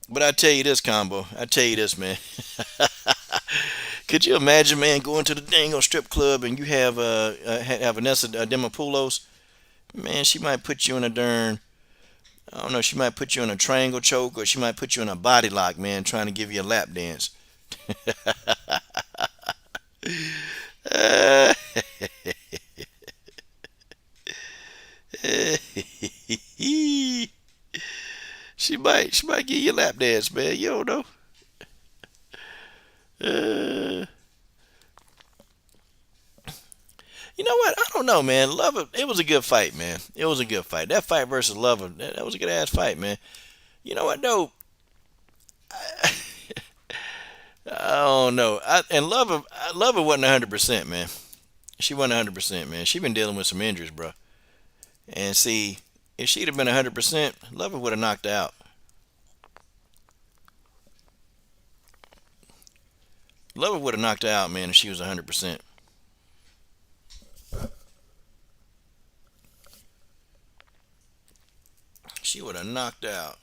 But I tell you this, combo. I tell you this, man. Could you imagine, man, going to the dang old strip club and you have Vanessa Demopoulos? Man, she might put you in a darn. I don't know. She might put you in a triangle choke, or she might put you in a body lock, man, trying to give you a lap dance. She might give you a lap dance, man. You don't know. Uh, you know what? I don't know, man. Lover, it was a good fight, man. It was a good fight. That fight versus Lover, that was a good ass fight, man. You know what, though? I, I don't know. And Lover wasn't 100%, man. She wasn't 100%, man. She been dealing with some injuries, bro. And see, if she'd have been 100%, Lover would have knocked her out. Lover would have knocked her out, man, if she was 100%. She would have knocked out.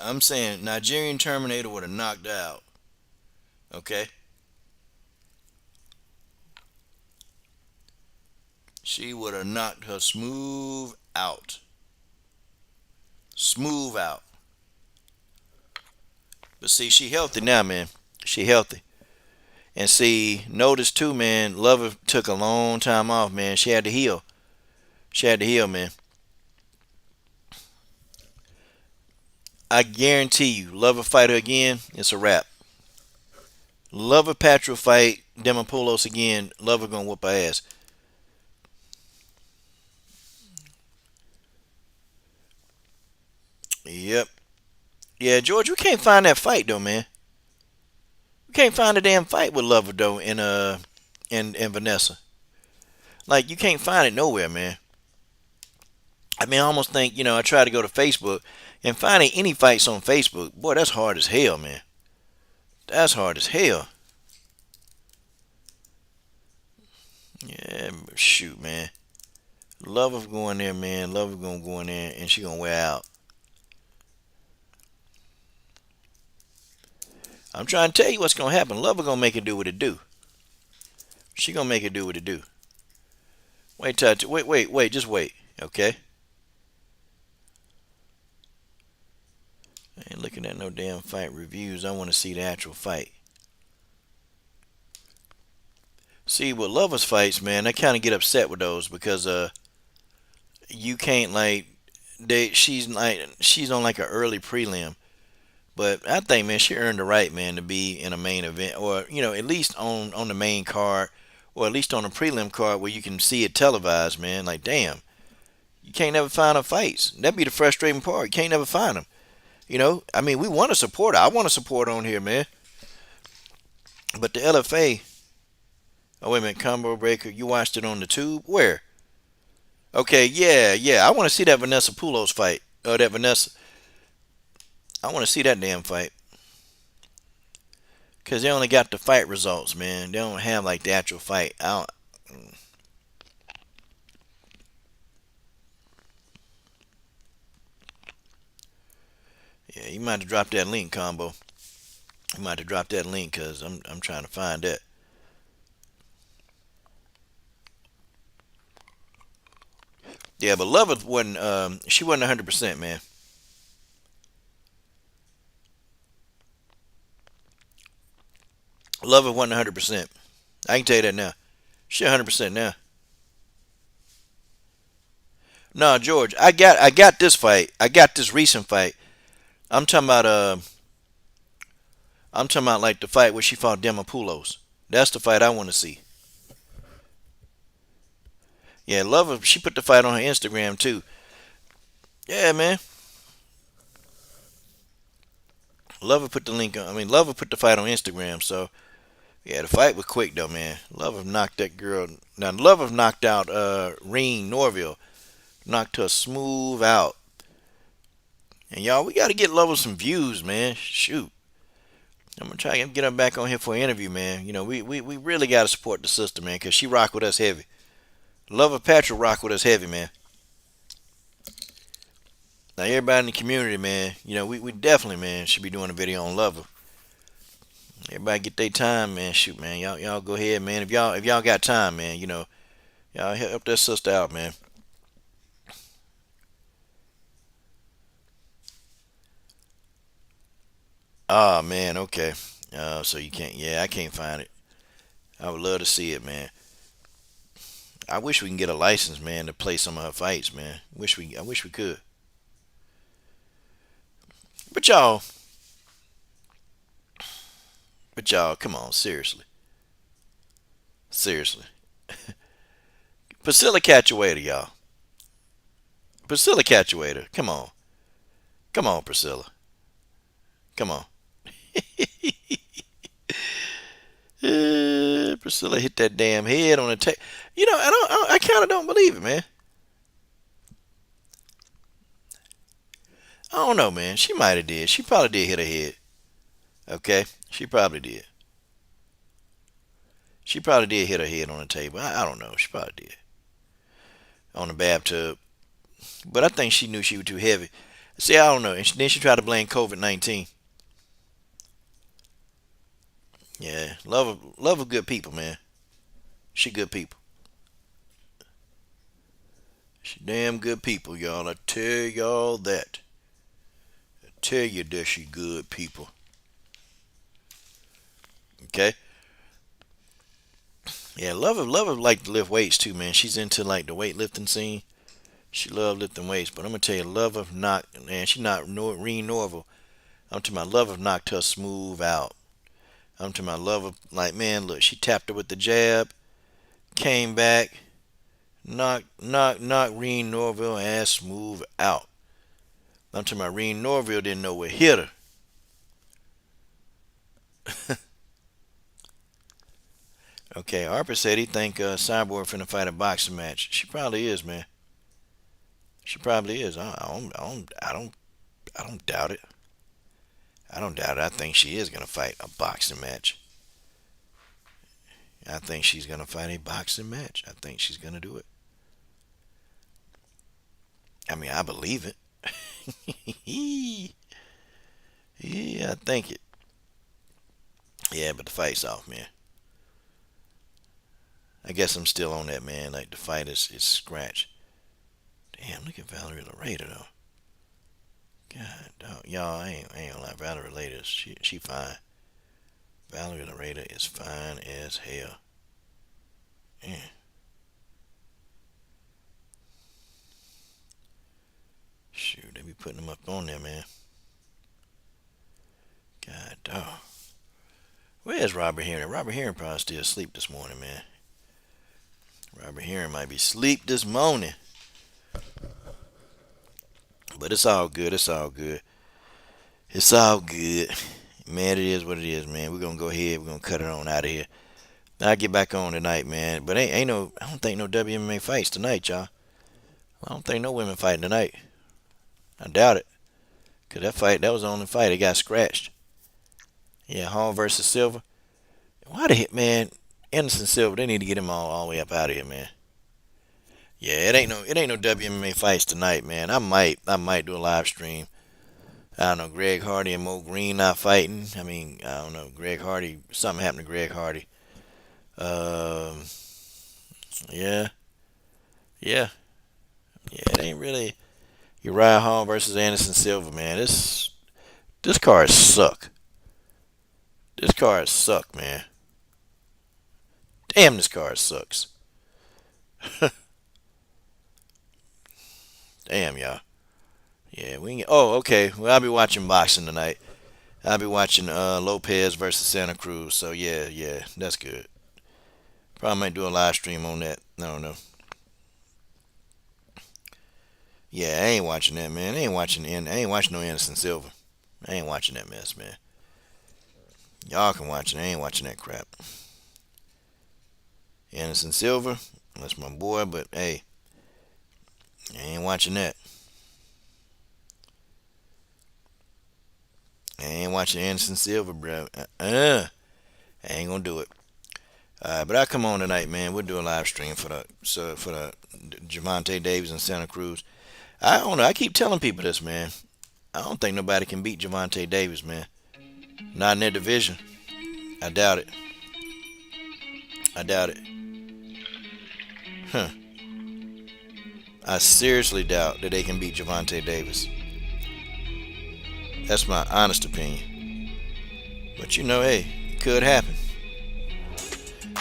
I'm saying Nigerian Terminator would have knocked out. Okay? She would have knocked her smooth out. Smooth out. But see, she healthy now, man. She healthy. And see, notice too, man, Lover took a long time off, man. She had to heal. She had to heal, man. I guarantee you, Lover fight her again, it's a wrap. Lover Patrick fight Demopoulos again, Lover gonna whoop her ass. Yep. Yeah, George, we can't find that fight though, man. We can't find a damn fight with Lover though in Vanessa. Like you can't find it nowhere, man. I mean, I almost think I try to go to Facebook and finding any fights on Facebook. Boy, that's hard as hell, man. That's hard as hell. Yeah, shoot, man. Lover going there, man. Lover gonna go in there and she gonna wear out. I'm trying to tell you what's gonna happen. Lover gonna make it do what it do. She gonna make it do what it do. Wait, wait. Just wait. Okay. I ain't looking at no damn fight reviews. I want to see the actual fight. See, with lovers fights, man, I kind of get upset with those because you can't like she's on like an early prelim. But I think, man, she earned the right, man, to be in a main event, or at least on the main card, or at least on a prelim card where you can see it televised, man. Like, damn, you can't never find her fights. That'd be the frustrating part. You can't never find them. I mean, we want to support her. I want to support her on here, man. But the LFA, oh wait a minute, Combo Breaker, you watched it on the tube? Where? Okay, yeah. I want to see that Vanessa Poulos fight. That Vanessa. I want to see that damn fight. Because they only got the fight results, man. They don't have like the actual fight. I don't. Yeah, you might have to drop that link, Combo. You might have to drop that link because I'm trying to find that. Yeah, but Love wasn't she wasn't 100%, man. Love wasn't 100%. I can tell you that now. She 100% now. No, George, I got this fight. I got this recent fight. I'm talking about I'm talking about like the fight where she fought Demopoulos. That's the fight I want to see. Yeah, Love she put the fight on her Instagram too. Yeah, man. Lover put the link on. I mean, Lover put the fight on Instagram. So yeah, the fight was quick though, man. Lover knocked that girl. Now Lover knocked out Reen Norville. Knocked her smooth out. And y'all, we got to get Lover some views, man. Shoot. I'm gonna try to get her back on here for an interview, man. You know, we really gotta support the sister, man, cause she rock with us heavy. Lover Patrick rock with us heavy, man. Now everybody in the community, man, you know, we definitely, man, should be doing a video on Lover. Everybody get their time, man. Shoot, man. Y'all go ahead, man. If y'all got time, man, you know, y'all help that sister out, man. Ah, man, okay. So you can't. Yeah, I can't find it. I would love to see it, man. I wish we can get a license, man, to play some of her fights, man. I wish we could. But y'all, come on, seriously, seriously. Priscilla Catchwaiter, y'all. Priscilla Catchwaiter, come on, Priscilla, come on. Priscilla hit that damn head on the tape. You know, I kind of don't believe it, man. I don't know, man. She might have did. She probably did hit her head. Okay, she probably did. She probably did hit her head on the table. I don't know. She probably did on the bathtub. But I think she knew she was too heavy. See, I don't know. And then she tried to blame COVID-19. Yeah, love of good people, man. She good people. She damn good people, y'all. I tell y'all that. I tell you that she good people. Okay. Yeah, love like to lift weights too, man. She's into like the weightlifting scene. She love lifting weights. But I'm gonna tell you, love of knocked, man. She knocked Reen Norville. I'm to my love of knocked her smooth out. I'm to my love of like, man, look, she tapped her with the jab, came back, knocked Reen Norville ass smooth out. I'm to my Reen Norville didn't know what hit her. Okay, Harper said he think Cyborg finna fight a boxing match. She probably is, man. She probably is. I don't doubt it. I don't doubt it. I think she is gonna fight a boxing match. I think she's gonna fight a boxing match. I think she's gonna do it. I mean, I believe it. Yeah, I think it. Yeah, but the fight's off, man. I guess I'm still on that, man. Like the fight is scratch. Damn, look at Valerie Lareda though. God, dog. Y'all, I ain't gonna lie. Valerie Lareda, she fine. Valerie Lareda is fine as hell. Yeah. Shoot, they be putting them up on there, man. God, dog. Where's Robert Heron? Robert Heron probably still asleep this morning, man. Robert Heron might be asleep this morning. But it's all good. It's all good. It's all good. Man, it is what it is, man. We're gonna go ahead. We're gonna cut it on out of here. I'll get back on tonight, man. But ain't no. I don't think no WMMA fights tonight, y'all. I don't think no women fighting tonight. I doubt it. Cause that was the only fight. It got scratched. Yeah, Hall versus Silver. Why the hit, man? Anderson Silva. They need to get him all the way up out of here, man. Yeah, it ain't no WMMA fights tonight, man. I might do a live stream. I don't know, Greg Hardy and Mo Green not fighting. I mean, I don't know, Greg Hardy. Something happened to Greg Hardy. Um, yeah, yeah, yeah. It ain't really Uriah Hall versus Anderson Silva, man. This card suck. This card suck, man. Damn, this card sucks. Damn, y'all. Yeah, we can. Oh, okay. Well, I'll be watching boxing tonight. I'll be watching Lopez versus Santa Cruz. So yeah, yeah, that's good. Probably might do a live stream on that. I don't know. Yeah, I ain't watching that, man. I ain't watching no Anderson Silva. I ain't watching that mess, man. Y'all can watch it. I ain't watching that crap. Anderson Silva, that's my boy, but hey, I ain't watching that. I ain't watching Anderson Silva, bro. I ain't gonna do it. But I come on tonight, man. We'll do a live stream for the Gervonta Davis in Santa Cruz. I don't know. I keep telling people this, man. I don't think nobody can beat Gervonta Davis, man. Not in their division. I doubt it. I doubt it. Huh. I seriously doubt that they can beat Gervonta Davis. That's my honest opinion. But you know, hey, it could happen.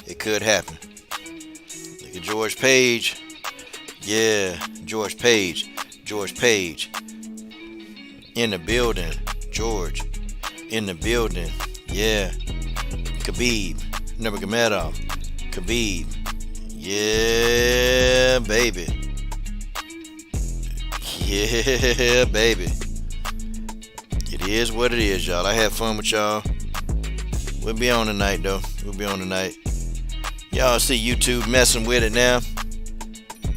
It could happen. Look at George Page. Yeah, George Page. George Page. In the building. George. In the building. Yeah. Khabib. Nurmagomedov. Khabib. Yeah, baby. Yeah, baby. It is what it is, y'all. I had fun with y'all. We'll be on tonight, though. We'll be on tonight. Y'all see YouTube messing with it now.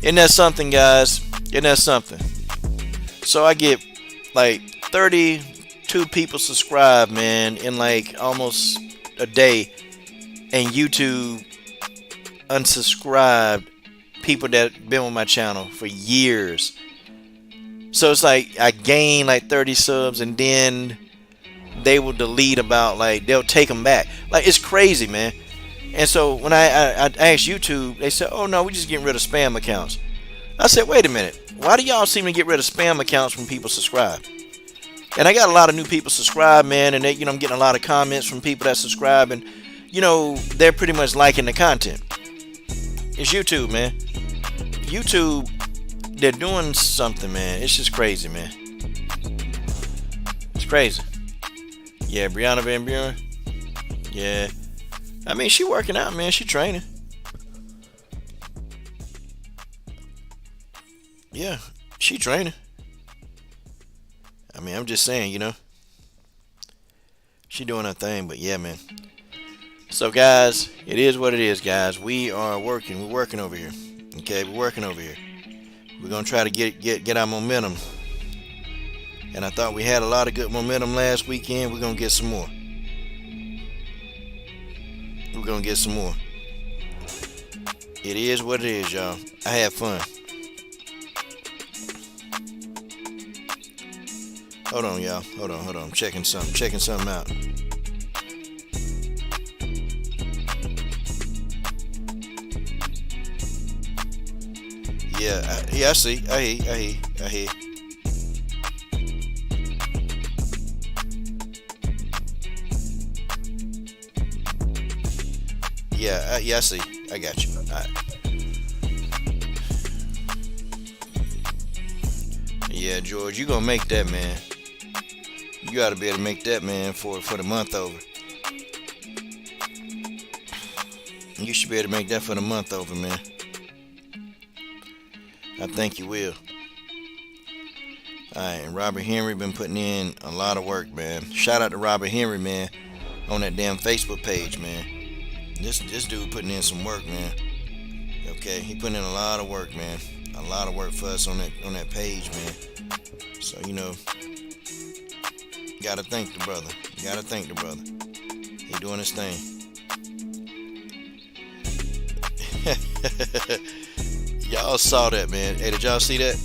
Isn't that something, guys? Isn't that something? So I get like 32 people subscribed, man, in like almost a day. And YouTube unsubscribed people that been on my channel for years. So it's like I gain like 30 subs and then they will delete about like they'll take them back. Like it's crazy, man. And so when I asked YouTube, they said, "Oh no, we're just getting rid of spam accounts." I said, "Wait a minute. Why do y'all seem to get rid of spam accounts when people subscribe?" And I got a lot of new people subscribe, man, and they, I'm getting a lot of comments from people that subscribe, and they're pretty much liking the content. It's YouTube, man. YouTube, they're doing something, man. It's just crazy, man. It's crazy. Yeah, Brianna Van Buren. Yeah. I mean, she working out, man. She training. Yeah, she training. I mean, I'm just saying, she doing her thing, but yeah, man. So, guys, it is what it is, guys. We are working. We're working over here. Okay, we're working over here. We're gonna try to get our momentum. And I thought we had a lot of good momentum last weekend. We're gonna get some more. We're gonna get some more. It is what it is, y'all. I had fun. Hold on, y'all. Hold on. I'm checking something out. Yeah, I see. I hear. Yeah, I see. I got you. All right. Yeah, George, you gonna make that, man. You gotta be able to make that, man, for the month over. You should be able to make that for the month over, man. I think you will. Alright, and Robert Henry been putting in a lot of work, man. Shout out to Robert Henry, man, on that damn Facebook page, man. This dude putting in some work, man. Okay, he putting in a lot of work, man. A lot of work for us on that page, man. So, gotta thank the brother. He doing his thing. Y'all saw that, man. Hey, did y'all see that?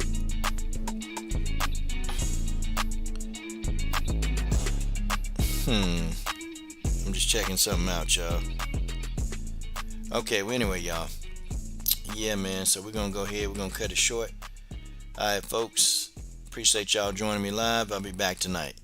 I'm just checking something out, y'all. Okay, well, anyway, y'all. Yeah, man, so we're gonna go ahead. We're gonna cut it short. Alright, folks. Appreciate y'all joining me live. I'll be back tonight.